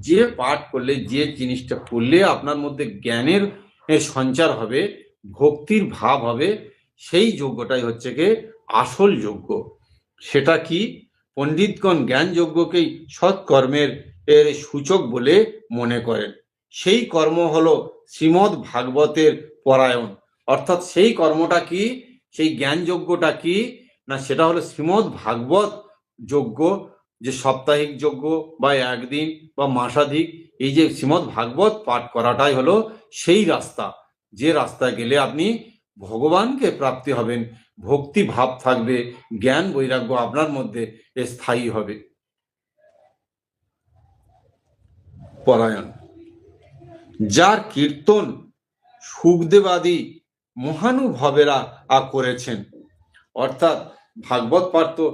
যে পাঠ করলে, যে জিনিসটা করলে আপনার মধ্যে জ্ঞানের সঞ্চার হবে, ভক্তির ভাব হবে, সেই যজ্ঞটাই হচ্ছে কি আসল যজ্ঞ। সেটা কি? পণ্ডিতগণ জ্ঞান যজ্ঞকেই সৎকর্মের সূচক বলে মনে করেন। সেই কর্ম হলো শ্রীমদ্ ভাগবতের পরায়ণ। অর্থাৎ সেই কর্মটা কি, সেই জ্ঞান যজ্ঞটা কি না, সেটা হলো শ্রীমদ্ ভাগবত যজ্ঞ, যে সাপ্তাহিক যজ্ঞ বা একদিন বা মাসাধিক এই যে শ্রীমদ্ ভাগবত পাঠ করাটাই হলো সেই রাস্তা, যে রাস্তায় গেলে আপনি ভগবানকে প্রাপ্তি হবেন, ভক্তি ভাব থাকবে, জ্ঞান বৈরাগ্য আপনার মধ্যে স্থায়ী হবে। পরায়ণ, যার কীর্তন সুখদেবাদি মহানুভবেরা করেছেন। অর্থাৎ ভাগবত পাঠ তো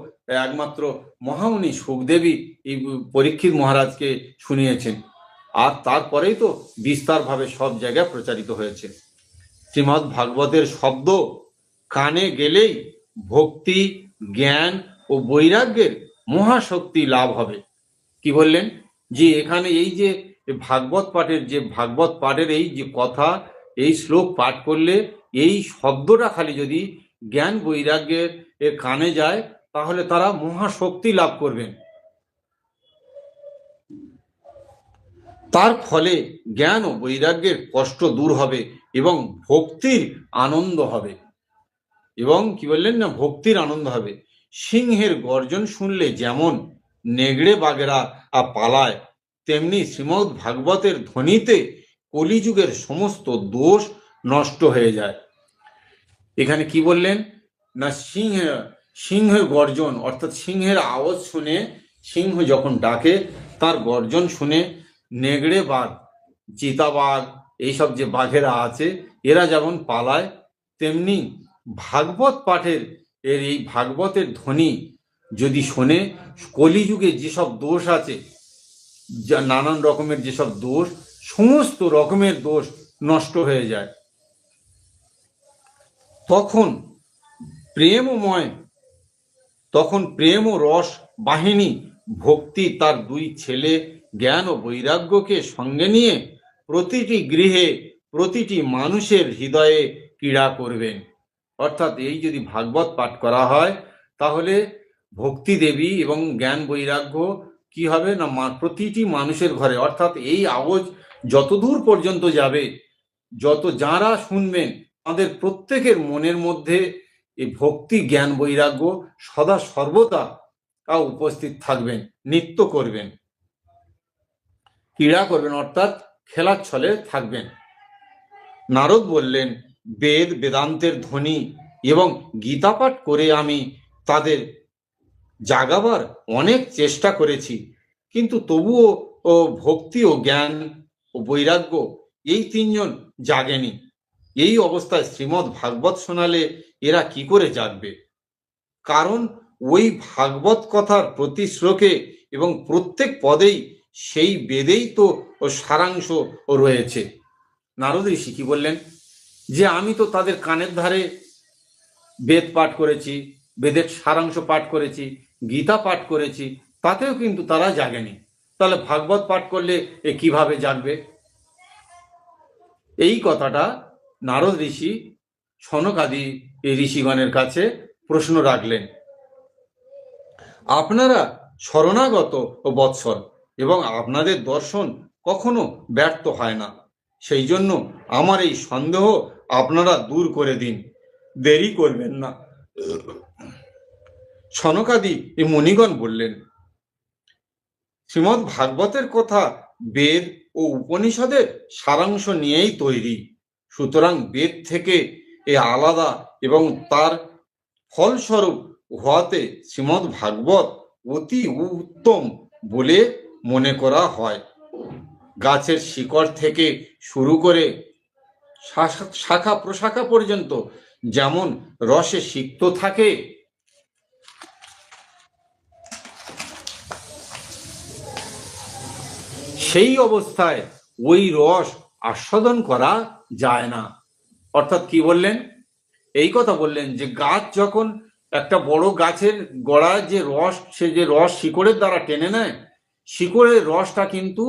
একমাত্র মহামুনি সুখদেবী এই পরীক্ষিত মহারাজকে শুনিয়েছেন, আর তারপরেই তো বিস্তারভাবে সব জায়গায় প্রচারিত হয়েছে। শ্রীমদ্ ভাগবতের শব্দ কানে গেলেই ভক্তি, জ্ঞান ও বৈরাগ্যের মহাশক্তি লাভ হবে। কি বললেন? যে এখানে এই যে ভাগবত পাঠের এই যে কথা, এই শ্লোক পাঠ করলে এই শব্দটা খালি যদি জ্ঞান বৈরাগ্যের কানে যায়, তাহলে তারা মহাশক্তি লাভ করবেন। তার ফলে জ্ঞান ও বৈরাগ্যের কষ্ট দূর হবে এবং ভক্তির আনন্দ হবে। এবং কি বললেন না, ভক্তির আনন্দ হবে। সিংহের গর্জন শুনলে যেমন নেগড়ে বাঘেরা পালায়, তেমনি শ্রীমদ্ ভাগবতের ধ্বনিতে কলিযুগের সমস্ত দোষ নষ্ট হয়ে যায়। এখানে কি বললেন না, সিংহের গর্জন অর্থাৎ সিংহের আওয়াজ শুনে, সিংহ যখন ডাকে তার গর্জন শুনে নেগড়ে বাঘ, চিতাবাঘ, এইসব যে বাঘেরা আছে এরা যেমন পালায়, তেমনি ভাগবত পাঠের এই ভাগবতের ধ্বনি যদি শোনে, কলিযুগে যেসব দোষ আছে, যা নানান রকমের যেসব দোষ, সমস্ত রকমের দোষ নষ্ট হয়ে যায়। তখন প্রেম ও রস বাহিনী ভক্তি তার দুই ছেলে জ্ঞান ও বৈরাগ্যকে সঙ্গে নিয়ে প্রতিটি গৃহে, প্রতিটি মানুষের হৃদয়ে ক্রীড়া করবেন। অর্থাৎ এই যদি ভাগবত পাঠ করা হয়, তাহলে ভক্তি দেবী এবং জ্ঞান বৈরাগ্য কি হবে না, প্রতিটি মানুষের ঘরে, অর্থাৎ এই আওয়াজ যতদূর পর্যন্ত যাবে, যারা শুনবেন, তাদের প্রত্যেকের মনের মধ্যে এই ভক্তি, জ্ঞান, বৈরাগ্য সদা সর্বদা উপস্থিত থাকবেন, নৃত্য করবেন, ক্রীড়া করবেন, অর্থাৎ খেলার ছলে থাকবেন। নারদ বললেন, বেদান্তের ধ্বনি এবং গীতা পাঠ করে আমি তাদের জাগাবার অনেক চেষ্টা করেছি, কিন্তু তবুও ভক্তি ও জ্ঞান ও বৈরাগ্য এই তিনজন জাগেনি। এই অবস্থায় শ্রীমদ্ ভাগবত শোনালে এরা কি করে জাগবে? কারণ ওই ভাগবত কথার প্রতি শ্লোকে এবং প্রত্যেক পদেই সেই বেদেই তো সারাংশ রয়েছে। নারদ ঋষি কি বললেন, যে আমি তো তাদের কানের ধারে বেদ পাঠ করেছি, বেদের সারাংশ পাঠ করেছি, গীতা পাঠ করেছি, তাতেও কিন্তু তারা জাগেনি, তাহলে ভাগবত পাঠ করলে কিভাবে জাগবে? এই কথাটা নারদ ঋষি সনকাদি ঋষিগণের কাছে প্রশ্ন রাখলেন। আপনারা শরণাগত ও বৎসল এবং আপনাদের দর্শন কখনো ব্যর্থ হয় না, সেই জন্য আমার এই সন্দেহ আপনারা দূর করে দিন, দেরি করবেন না। সনকাদি মুনিগণ বললেন, শ্রীমদ্ ভাগবতের কথা বেদ ও উপনিষদের সারাংশ নিয়েই তৈরি, সুতরাং বেদ থেকে আলাদা এবং তার ফলস্বরূপ হওয়াতে শ্রীমদ্ ভাগবত অতি উত্তম বলে মনে করা হয়। গাছের শিকড় থেকে শুরু করে শাখা প্রশাখা পর্যন্ত যেমন রসে সিক্ত থাকে, সেই অবস্থায় ওই রস আস্বাদন করা যায় না। অর্থাৎ কি বললেন? এই কথা বললেন যে গাছ যখন একটা বড় গাছের গোড়ায় যে রস, সে যে রস শিকড়ের দ্বারা টেনে নেয়, শিকড়ের রসটা কিন্তু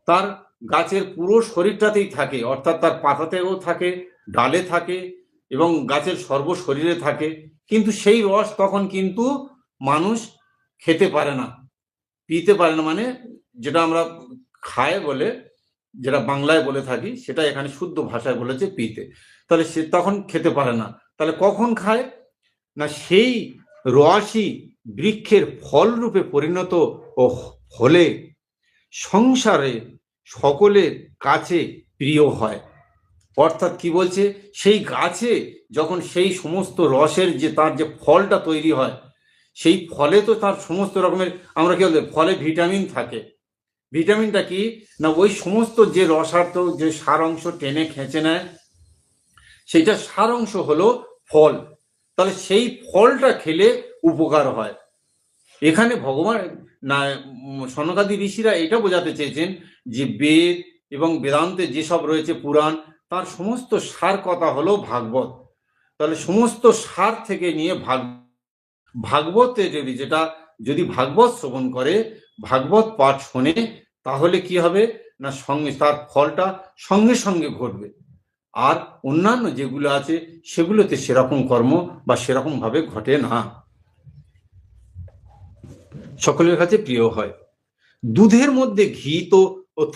তার গাছের পুরো শরীরটাতেই থাকে, অর্থাৎ তার পাতাতেও থাকে, ডালে থাকে এবং গাছের সর্ব শরীরে থাকে, কিন্তু সেই রস তখন কিন্তু মানুষ খেতে পারে না, পিতে পারে না, মানে যেটা আমরা খায় বলে, যেটা বাংলায় বলে থাকি, সেটা এখানে শুদ্ধ ভাষায় বলেছে পিতে, তাহলে সে তখন খেতে পারে না। তাহলে কখন খায় না, সেই রসই বৃক্ষের ফল রূপে পরিণত হলে সংসারে সকলের কাছে প্রিয় হয়। অর্থাৎ কি বলছে, সেই গাছে যখন সেই সমস্ত রসের যে তার যে ফলটা তৈরি হয়, সেই ফলে তো তার সমস্ত রকমের, আমরা কি বলতে, ফলে ভিটামিন থাকে। ভিটামিনটা কি না, ওই সমস্ত যে রসার্থ যে সার অংশ টেনে খেঁচে নেয়, সেইটা সার অংশ হলো ফল। তাহলে সেই ফলটা খেলে উপকার হয়। এখানে ভগবান না সনকাদি ঋষিরা এটা বোঝাতে চেয়েছেন যে বেদ এবং বেদান্তে যেসব রয়েছে পুরাণ, তার সমস্ত সার কথা হলো ভাগবত। তাহলে সমস্ত সার থেকে নিয়ে ভাগবতে যদি ভাগবত শ্রবণ করে, ভাগবত পাঠ শোনে, তাহলে কি হবে না তার ফলটা সঙ্গে সঙ্গে ঘটবে। আর অন্যান্য যেগুলো আছে সেগুলোতে সেরকম কর্ম বা সেরকম ভাবে ঘটে না, সকলের কাছে প্রিয় হয়। দুধের মধ্যে ঘি তো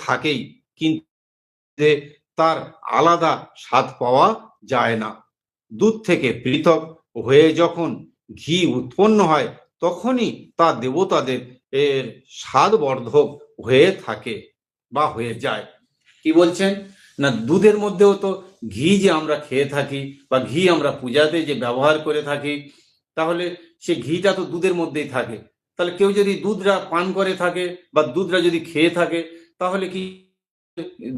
থাকেই, কিন্তু তার আলাদা স্বাদ পাওয়া যায় না। দুধ থেকে পৃথক হয়ে যখন ঘি উৎপন্ন হয়, তখনই তা দেবতাদের স্বাদবর্ধক হয়ে থাকে বা হয়ে যায়। কি বলছেন না, দুধের মধ্যেও তো ঘি যে আমরা খেয়ে থাকি বা ঘি আমরা পূজাতে যে ব্যবহার করে থাকি, তাহলে সে ঘিটা তো দুধের মধ্যেই থাকে। তাহলে কেউ যদি দুধটা পান করে থাকে বা দুধটা যদি খেয়ে থাকে, তাহলে কি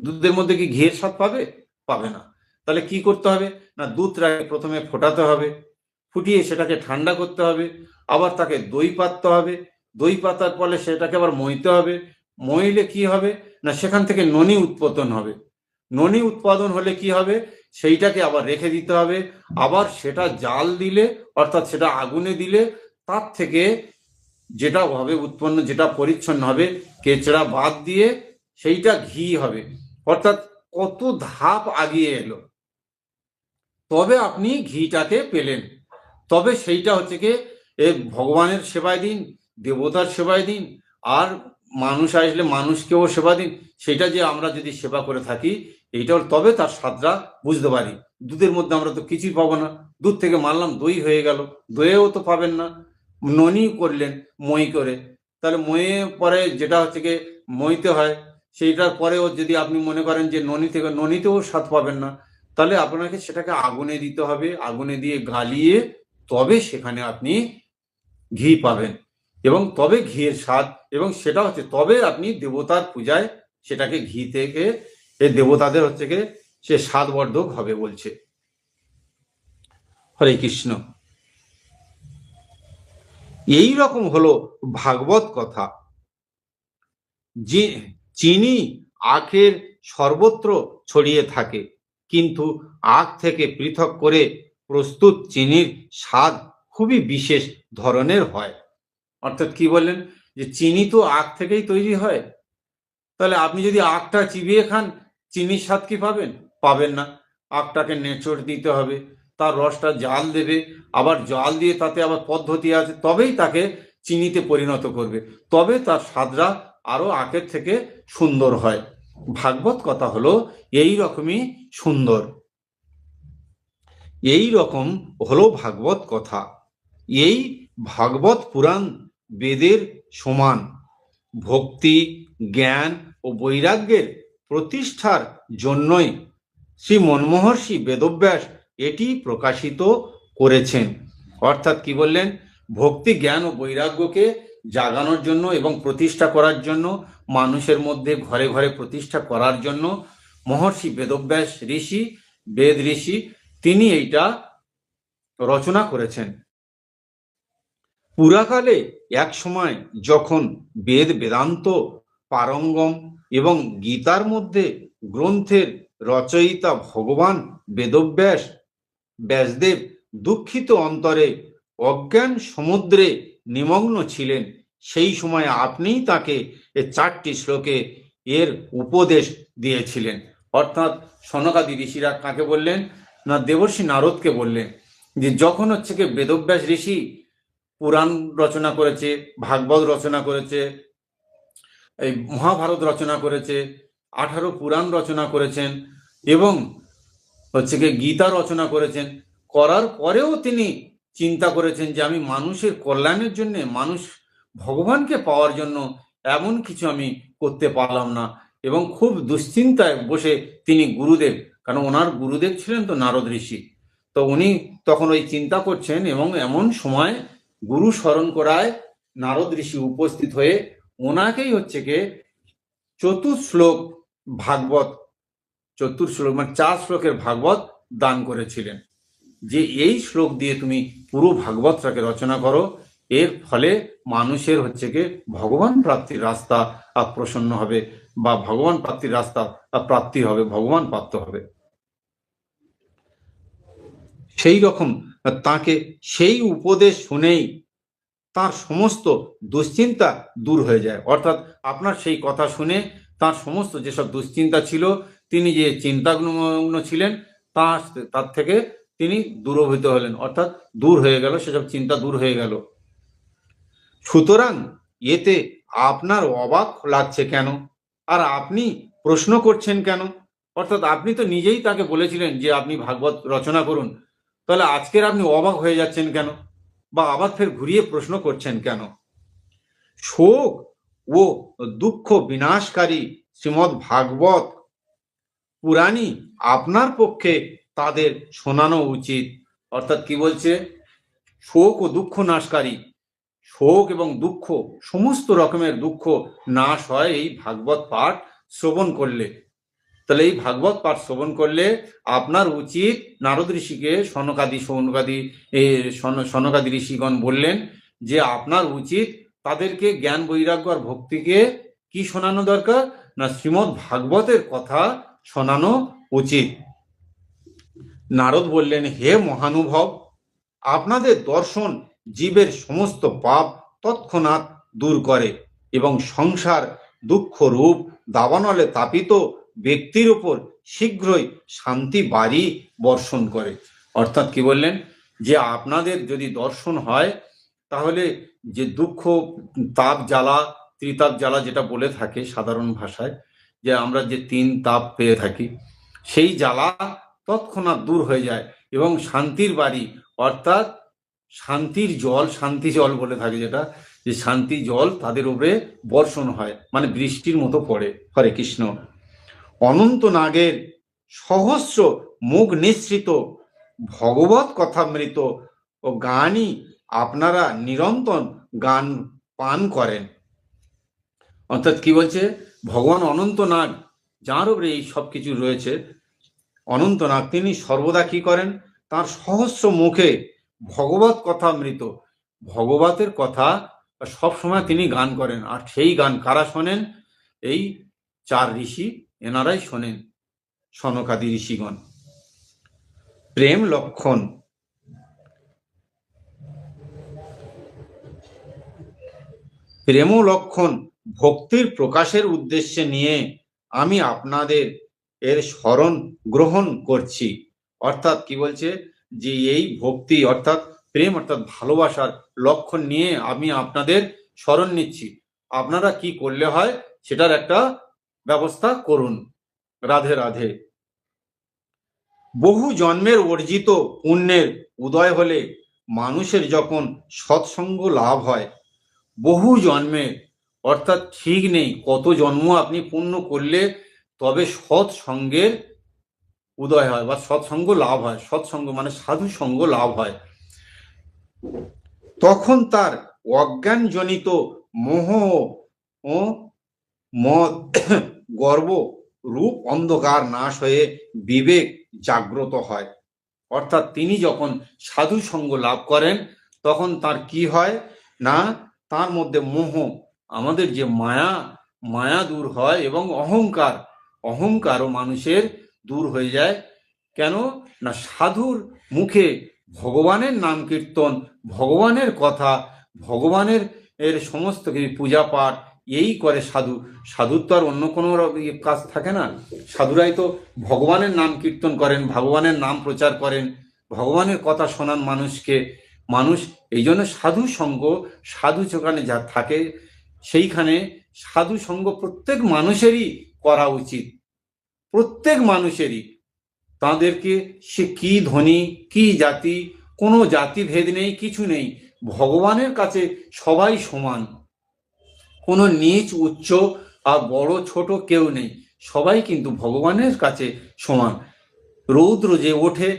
দুধের মধ্যে কি ঘিয়ের স্বাদ পাবে? পাবে না। তাহলে কি করতে হবে না, দুধটাকে প্রথমে ফোটাতে হবে, ফুটিয়ে সেটাকে ঠান্ডা করতে হবে, আবার তাকে দই পাততে হবে, দই পাতার ফলে সেটাকে আবার মইতে হবে, মইলে কি হবে না সেখান থেকে ননি উৎপাদন হবে, ননি উৎপাদন হলে কি হবে, সেইটাকে আবার রেখে দিতে হবে, আবার সেটা জাল দিলে অর্থাৎ সেটা আগুনে দিলে তার থেকে যেটা হবে উৎপন্ন, যেটা পরিচ্ছন্ন হবে, কেচড়া বাদ দিয়ে সেইটা ঘি হবে। অর্থাৎ কত ধাপ আগিয়ে এলো, তবে আপনি ঘিটাকে পেলেন। তবে সেইটা হচ্ছে কি ভগবানের সেবায় দিন, দেবতার সেবায় দিন, আর মানুষ আসলে মানুষকেও সেবা দিন। সেটা যে আমরা যদি সেবা করে থাকি, এইটাও তবে তার স্বাদটা বুঝতে পারি। দুধের মধ্যে আমরা তো কিছুই পাবো না, দুধ থেকে মানলাম দই হয়ে গেল, দইয়েও তো পাবেন না। ননি করলেন মই করে, তাহলে ময়ে পরে যেটা হচ্ছে কি মইতে হয়, সেইটার পরেও যদি আপনি মনে করেন যে ননি থেকে, ননিতেও স্বাদ পাবেন না, তাহলে আপনাকে সেটাকে আগুনে দিতে হবে, আগুনে দিয়ে গালিয়ে তবে সেখানে আপনি ঘি পাবেন, এবং তবে ঘিয়ের স্বাদ, এবং সেটা হচ্ছে তবে আপনি দেবতার পূজায় সেটাকে ঘি থেকে দেবতাদের হচ্ছে কি সে স্বাদবর্ধক হবে বলছে। হরে কৃষ্ণ। এই রকম হলো ভাগবত কথা। যে চিনি আখের সর্বত্র ছড়িয়ে থাকে, কিন্তু আখ থেকে পৃথক করে প্রস্তুত চিনির স্বাদ খুবই বিশেষ ধরনের হয়। অর্থাৎ কি বললেন যে চিনি তো আখ থেকেই তৈরি হয়, তাহলে আপনি যদি আখটা চিবিয়ে খান, চিনির স্বাদ কি পাবেন? পাবেন না। আখটাকে নেচড় দিতে হবে, তার রসটা জাল দেবে, আবার জাল দিয়ে তাতে আবার পদ্ধতি আছে, তবেই তাকে চিনিতে পরিণত করবে, তবে তার স্বাদটা আরো আখের থেকে সুন্দর হয়। ভাগবত কথা হলো এই রকমই সুন্দর। এই রকম হলো ভাগবত কথা। এই ভাগবত পুরাণ বেদের সমান। ভক্তি, জ্ঞান ও বৈরাগ্যের প্রতিষ্ঠার জন্যই শ্রী মনমহর্ষি বেদব্যাস এটি প্রকাশিত করেছেন। অর্থাৎ কি বললেন, ভক্তি, জ্ঞান ও বৈরাগ্যকে জাগানোর জন্য এবং প্রতিষ্ঠা করার জন্য, মানুষের মধ্যে ঘরে ঘরে প্রতিষ্ঠা করার জন্য মহর্ষি বেদব্যাস ঋষি, বেদ ঋষি, তিনি এইটা রচনা করেছেন। পুরাকালে এক সময় যখন বেদ বেদান্ত পারঙ্গম এবং গীতার মধ্যে গ্রন্থের রচয়িতা ভগবান বেদব্যাস ব্যাসদেব দুঃখিত অন্তরে অজ্ঞান সমুদ্রে নিমগ্ন ছিলেন, সেই সময় আপনিই তাকে এ 4টি শ্লোকে এর উপদেশ দিয়েছিলেন। অর্থাৎ সনকাদি ঋষিরা কাকে বললেন না, দেবর্ষি নারদকে বললেন যে যখন হচ্ছে কি বেদব্যাস ঋষি পুরাণ রচনা করেছে, ভাগবত রচনা করেছে, এই মহাভারত রচনা করেছে, 18 পুরাণ রচনা করেছেন, এবং হচ্ছে কি গীতা রচনা করেছেন, করার পরেও তিনি চিন্তা করেছেন যে আমি মানুষের কল্যাণের জন্য, মানুষ ভগবানকে পাওয়ার জন্য এমন কিছু আমি করতে পারলাম না, এবং খুব দুশ্চিন্তায় বসে তিনি গুরুদেব, কারণ ওনার গুরুদেব ছিলেন তো নারদ ঋষি, তো উনি তখন ওই চিন্তা করছেন, এবং এমন সময় গুরু স্মরণ করায় নারদ ঋষি উপস্থিত হয়ে ওনাকেই হচ্ছে কি চতুর্শ্লোক ভাগবত, চতুর্শ্লোক মানে 4 শ্লোকের ভাগবত দান করেছিলেন, যে এই শ্লোক দিয়ে তুমি পুরো ভাগবতটাকে রচনা করো, এর ফলে মানুষের হচ্ছে কি ভগবান প্রাপ্তির রাস্তা প্রসন্ন হবে, বা ভগবান প্রাপ্তির রাস্তা প্রাপ্তি হবে, ভগবান প্রাপ্ত হবে। সেই রকম তাকে সেই উপদেশ শুনেই তার সমস্ত দুশ্চিন্তা দূর হয়ে যায়। অর্থাৎ আপনার সেই কথা শুনে তার সমস্ত যেসব দুশ্চিন্তা ছিল, তিনি যে চিন্তাগ্ন ছিলেন, তার থেকে তিনি দূরভূত হলেন, অর্থাৎ দূর হয়ে গেল, সেসব চিন্তা দূর হয়ে গেল। সুতরাং এতে আপনার অবাক লাগছে কেন, আর আপনি প্রশ্ন করছেন কেন? অর্থাৎ আপনি তো নিজেই তাকে বলেছিলেন যে আপনি ভাগবত রচনা করুন, তাহলে আজকের আপনি অবাক হয়ে যাচ্ছেন কেন, বা আবার ফের ঘুরিয়ে প্রশ্ন করছেন কেন? শোক ও দুঃখ বিনাশকারী শ্রীমদ্ ভাগবত পুরাণই আপনার পক্ষে তাদের শোনানো উচিত। অর্থাৎ কি বলছে? শোক ও দুঃখ নাশকারী, শোক এবং দুঃখ, সমস্ত রকমের দুঃখ নাশ হয় এই ভাগবত পাঠ শ্রবণ করলে। তাহলে এই ভাগবত পাঠ শ্রবণ করলে আপনার উচিত, নারদ ঋষিকে সনকাদি ঋষিগণ বললেন যে আপনার উচিত তাদেরকে জ্ঞান বৈরাগ্য আর ভক্তিকে কি শোনানো দরকার না, শ্রীমদ্ ভাগবতের কথা শোনানো উচিত। নারদ বললেন, হে মহানুভব, আপনাদের দর্শন জীবের সমস্ত পাপ তৎক্ষণাৎ দূর করে এবং সংসার দুঃখ রূপ দাবানলে তাপিত ব্যক্তির উপর শীঘ্রই শান্তি বাড়ি বর্ষণ করে। অর্থাৎ কি বললেন? যে আপনাদের যদি দর্শন হয়, তাহলে যে দুঃখ, তাপ জ্বালা, ত্রিতাপ জ্বালা যেটা বলে থাকে সাধারণ ভাষায়, যে আমরা যে তিন তাপ পেয়ে থাকি, সেই জ্বালা তৎক্ষণাৎ দূর হয়ে যায় এবং শান্তির বাড়ি, অর্থাৎ শান্তির জল, শান্তি জল বলে থাকে যেটা, যে শান্তি জল তাদের উপরে বর্ষণ হয়, মানে বৃষ্টির মতো পড়ে। হরে কৃষ্ণ। অনন্ত নাগের সহস্র মুখ নিঃসৃত ভগবত কথামৃত ও গানই আপনারা নিরন্তর গান পান করেন। অর্থাৎ কি বলছে? ভগবান অনন্ত নাগ, যার উপরে এই সব কিছু রয়েছে, অনন্ত নাগ, তিনি সর্বদা কি করেন? তার সহস্র মুখে ভগবত কথামৃত, ভগবতের কথা সব সময় তিনি গান করেন। আর সেই গান কারা শোনেন? এই চার ঋষি, এনারাই শোনেন, সনকাদি ঋষিগণ। প্রেম লক্ষণ। প্রেম লক্ষণ ভক্তির প্রকাশের উদ্দেশ্যে নিয়ে আমি আপনাদের এর স্মরণ গ্রহণ করছি। অর্থাৎ কি বলছে? যে এই ভক্তি অর্থাৎ প্রেম অর্থাৎ ভালোবাসার লক্ষণ নিয়ে আমি আপনাদের স্মরণ নিচ্ছি। আপনারা কি করলে হয় সেটার একটা ব্যবস্থা করুন। রাধে রাধে। বহু জন্মের অর্জিত পুণ্যের উদয় হলে মানুষের যখন সৎসঙ্গ লাভ হয়, বহু জন্মের, অর্থাৎ ঠিক নেই কত জন্ম আপনি পুণ্য করলে তবে সৎসঙ্গের উদয় হয় বা সৎসঙ্গ লাভ হয়। সৎসঙ্গ মানে সাধু সঙ্গ লাভ হয়। তখন তার অজ্ঞানজনিত মোহ ও মদ গর্ব রূপ অন্ধকার নাশ হয়ে বিবেক জাগ্রত হয়। অর্থাৎ তিনি যখন সাধু সঙ্গ লাভ করেন, তখন তার কি হয় না, তার মধ্যে মোহ, আমাদের যে মায়া দূর হয় এবং অহংকারও মানুষের দূর হয়ে যায়। কেন না, সাধুর মুখে ভগবানের নাম কীর্তন, ভগবানের কথা, ভগবানের সমস্ত কিছু পূজা পাঠ এই করে সাধু। সাধুর তো আর অন্য কোনো কাজ থাকে না। সাধুরাই তো ভগবানের নাম কীর্তন করেন, ভগবানের নাম প্রচার করেন, ভগবানের কথা শোনান মানুষকে। মানুষ এই জন্য সাধু সঙ্গ, সাধু যেখানে যা থাকে সেইখানে সাধু সঙ্গ প্রত্যেক মানুষেরই করা উচিত। প্রত্যেক মানুষেরই। তাদেরকে সে কি ধনী কি জাতি, কোনো জাতিভেদ নেই, কিছু নেই। ভগবানের কাছে সবাই সমান, কোনো নিচ উচ্চ আর বড় ছোট কেউ নেই, সবাই কিন্তু ভগবানের কাছে সমান। রৌদ্র যে ওঠে,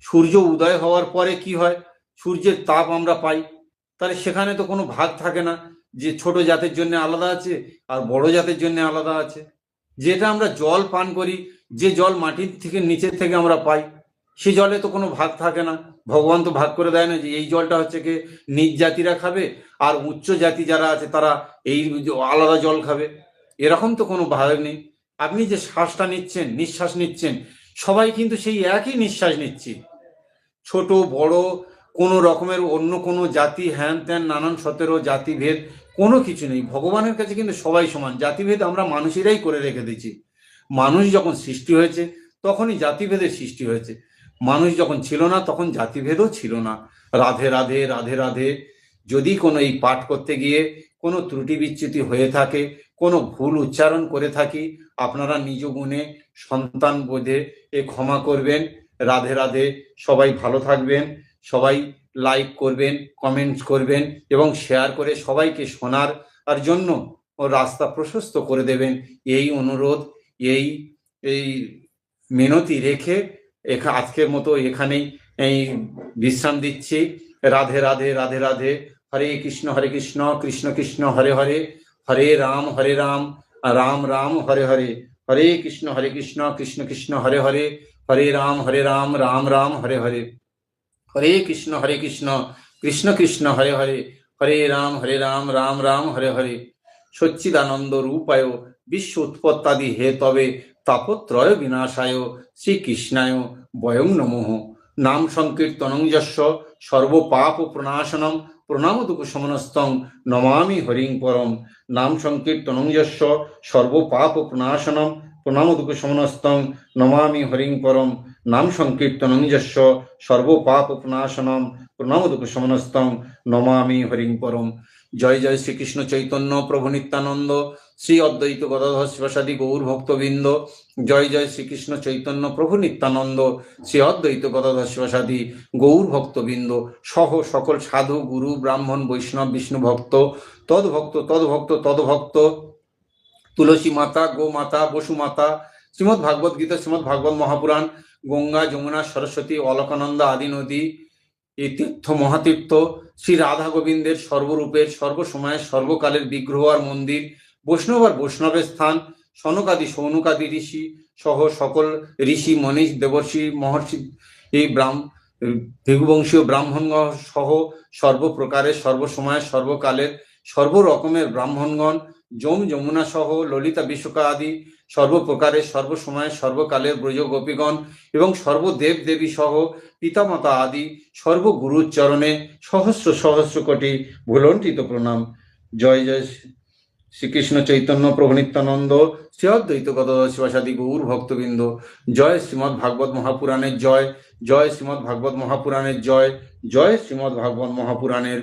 সূর্য উদয় হওয়ার পরে কি হয়? সূর্যের তাপ আমরা পাই। তাহলে সেখানে তো কোনো ভাগ থাকে না যে ছোট জাতের জন্য আলাদা আছে আর বড় জাতের জন্য আলাদা আছে। যেটা আমরা জল পান করি, যে জল মাটির থেকে নিচের থেকে আমরা পাই, সে জলে তো কোনো ভাগ থাকে না। ভগবান তো ভাগ করে দেয় না যে এই জলটা হচ্ছে কি নিচ জাতিরা খাবে আর উচ্চ জাতি যারা আছে তারা এই আলাদা জল খাবে, এরকম তো কোনো ভাগ নেই। আপনি যে শ্বাসটা নিচ্ছেন, নিঃশ্বাস নিচ্ছেন, সবাই কিন্তু সেই একই নিঃশ্বাস নিচ্ছি, ছোট বড় কোনো রকমের অন্য কোনো জাতি হ্যান ত্যান নানান সতেরো জাতিভেদ কোনো কিছু নেই। ভগবানের কাছে কিন্তু সবাই সমান। জাতিভেদ আমরা মানুষেরাই করে রেখে দিয়েছি। মানুষ যখন সৃষ্টি হয়েছে তখনই জাতিভেদের সৃষ্টি হয়েছে। মানুষ যখন ছিল না তখন জাতিভেদও ছিল না। রাধে রাধে রাধে রাধে। যদি কোনো এই পাঠ করতে গিয়ে কোনো ত্রুটি বিচ্যুতি হয়ে থাকে, কোনো ভুল উচ্চারণ করে থাকি, আপনারা নিজ গুণে সন্তান বোধে ক্ষমা করবেন। রাধে রাধে। সবাই ভালো থাকবেন। সবাই লাইক করবেন, কমেন্টস করবেন এবং শেয়ার করে সবাইকে শোনার আর জন্য রাস্তা প্রশস্ত করে দেবেন। এই অনুরোধ, এই এই মিনতি রেখে আজকের মতো এখানেই বিশ্রাম দিচ্ছি। রাধে রাধে রাধে রাধে। হরে কৃষ্ণ কৃষ্ণ কৃষ্ণ হরে হরে, হরে রাম রাম রাম হরে হরে। হরে কৃষ্ণ কৃষ্ণ কৃষ্ণ হরে হরে, হরে রাম রাম রাম হরে হরে। হরে কৃষ্ণ কৃষ্ণ কৃষ্ণ হরে হরে, হরে রাম রাম রাম হরে হরে। সচ্চিদানন্দ রূপায় বিশ্ব উৎপত্তাদি হে তবে তাপত্রয় বিনাশায় শ্রীকৃষ্ণায় বয়ং নমঃ। নাম সংকীর্তনং যস্য সর্বপাপ প্রণাশনম প্রণামতুক সমনস্তং নমামি হরিং পরম। নাম সংকীর্তনং যস্য সর্বপাপ প্রণাশনম প্রণামতুক সমনস্তং নমামি হরিং পরম। নাম সংকীর্তনং যস্য সর্বপাপ প্রণাশনম প্রণামতুক সমনস্তং নমামি হরিং পরম। জয় জয় শ্রীকৃষ্ণ চৈতন্য প্রভু নিত্যানন্দ, শ্রী অদ্বৈত গদাধর শিবাসাদি গৌর ভক্তবৃন্দ। জয় জয় শ্রীকৃষ্ণ চৈতন্য প্রভু নিত্যানন্দ, শ্রী অদ্বৈত গদাধর শিবাসাদি গৌর ভক্তবৃন্দ সহ সকল সাধু গুরু ব্রাহ্মণ বৈষ্ণব বিষ্ণু ভক্ত তদ্ভক্ত তুলসী মাতা, গো মাতা, বসু মাতা, শ্রীমদ্ ভাগবত গীতা, শ্রীমদ্ ভাগবত মহাপুরাণ, গঙ্গা যমুনা সরস্বতী অলকানন্দা আদি নদী, এই তীর্থ মহাতীর্থ, শ্রী রাধা গোবিন্দের সর্বরূপের সর্বসময়ের সর্বকালের বিগ্রহ আর মন্দির, বৈষ্ণব আর বৈষ্ণবের স্থান, সনকাদি সৌনকাদি ঋষি সহ সকল ঋষি মনীষ দেবর্ষি মহর্ষি, এই ভৃগুবংশীয় ব্রাহ্মণগণ সহ সর্বপ্রকারের সর্বসময়ের সর্বকালের সর্বরকমের ব্রাহ্মণগণ, যমুনা সহ ললিতা বিশ্বকা আদি সর্বপ্রকারের সর্বসময়ের সর্বকালের ব্রজ গোপীগণ এবং সর্বদেব দেবী সহ পিতামাতা আদি সর্বগুরুর চরণে সহস্র সহস্র কোটি ভুলণ্ঠিত প্রণাম। জয় জয় শ্রীকৃষ্ণ চৈতন্য প্রভু নিত্যানন্দ, শ্রী অদ্বৈত গদাধর শিবাসাদি গৌর ভক্তবৃন্দ। জয় শ্রীমদ্ ভাগবত মহাপুরাণের জয়, জয় শ্রীমদ্ ভাগবত মহাপুরাণের জয়, জয় শ্রীমদ্ ভাগবত মহাপুরাণের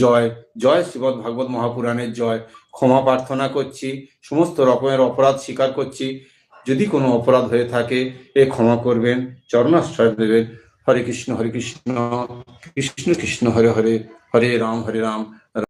জয়, জয় শ্রীমদ্ ভাগবত মহাপুরাণের জয়। ক্ষমা প্রার্থনা করছি, সমস্ত রকমের অপরাধ স্বীকার করছি। যদি কোনো অপরাধ হয়ে থাকে ক্ষমা করবেন, চরণাশ্রয় দেবেন। হরে কৃষ্ণ কৃষ্ণ কৃষ্ণ হরে হরে, হরে রাম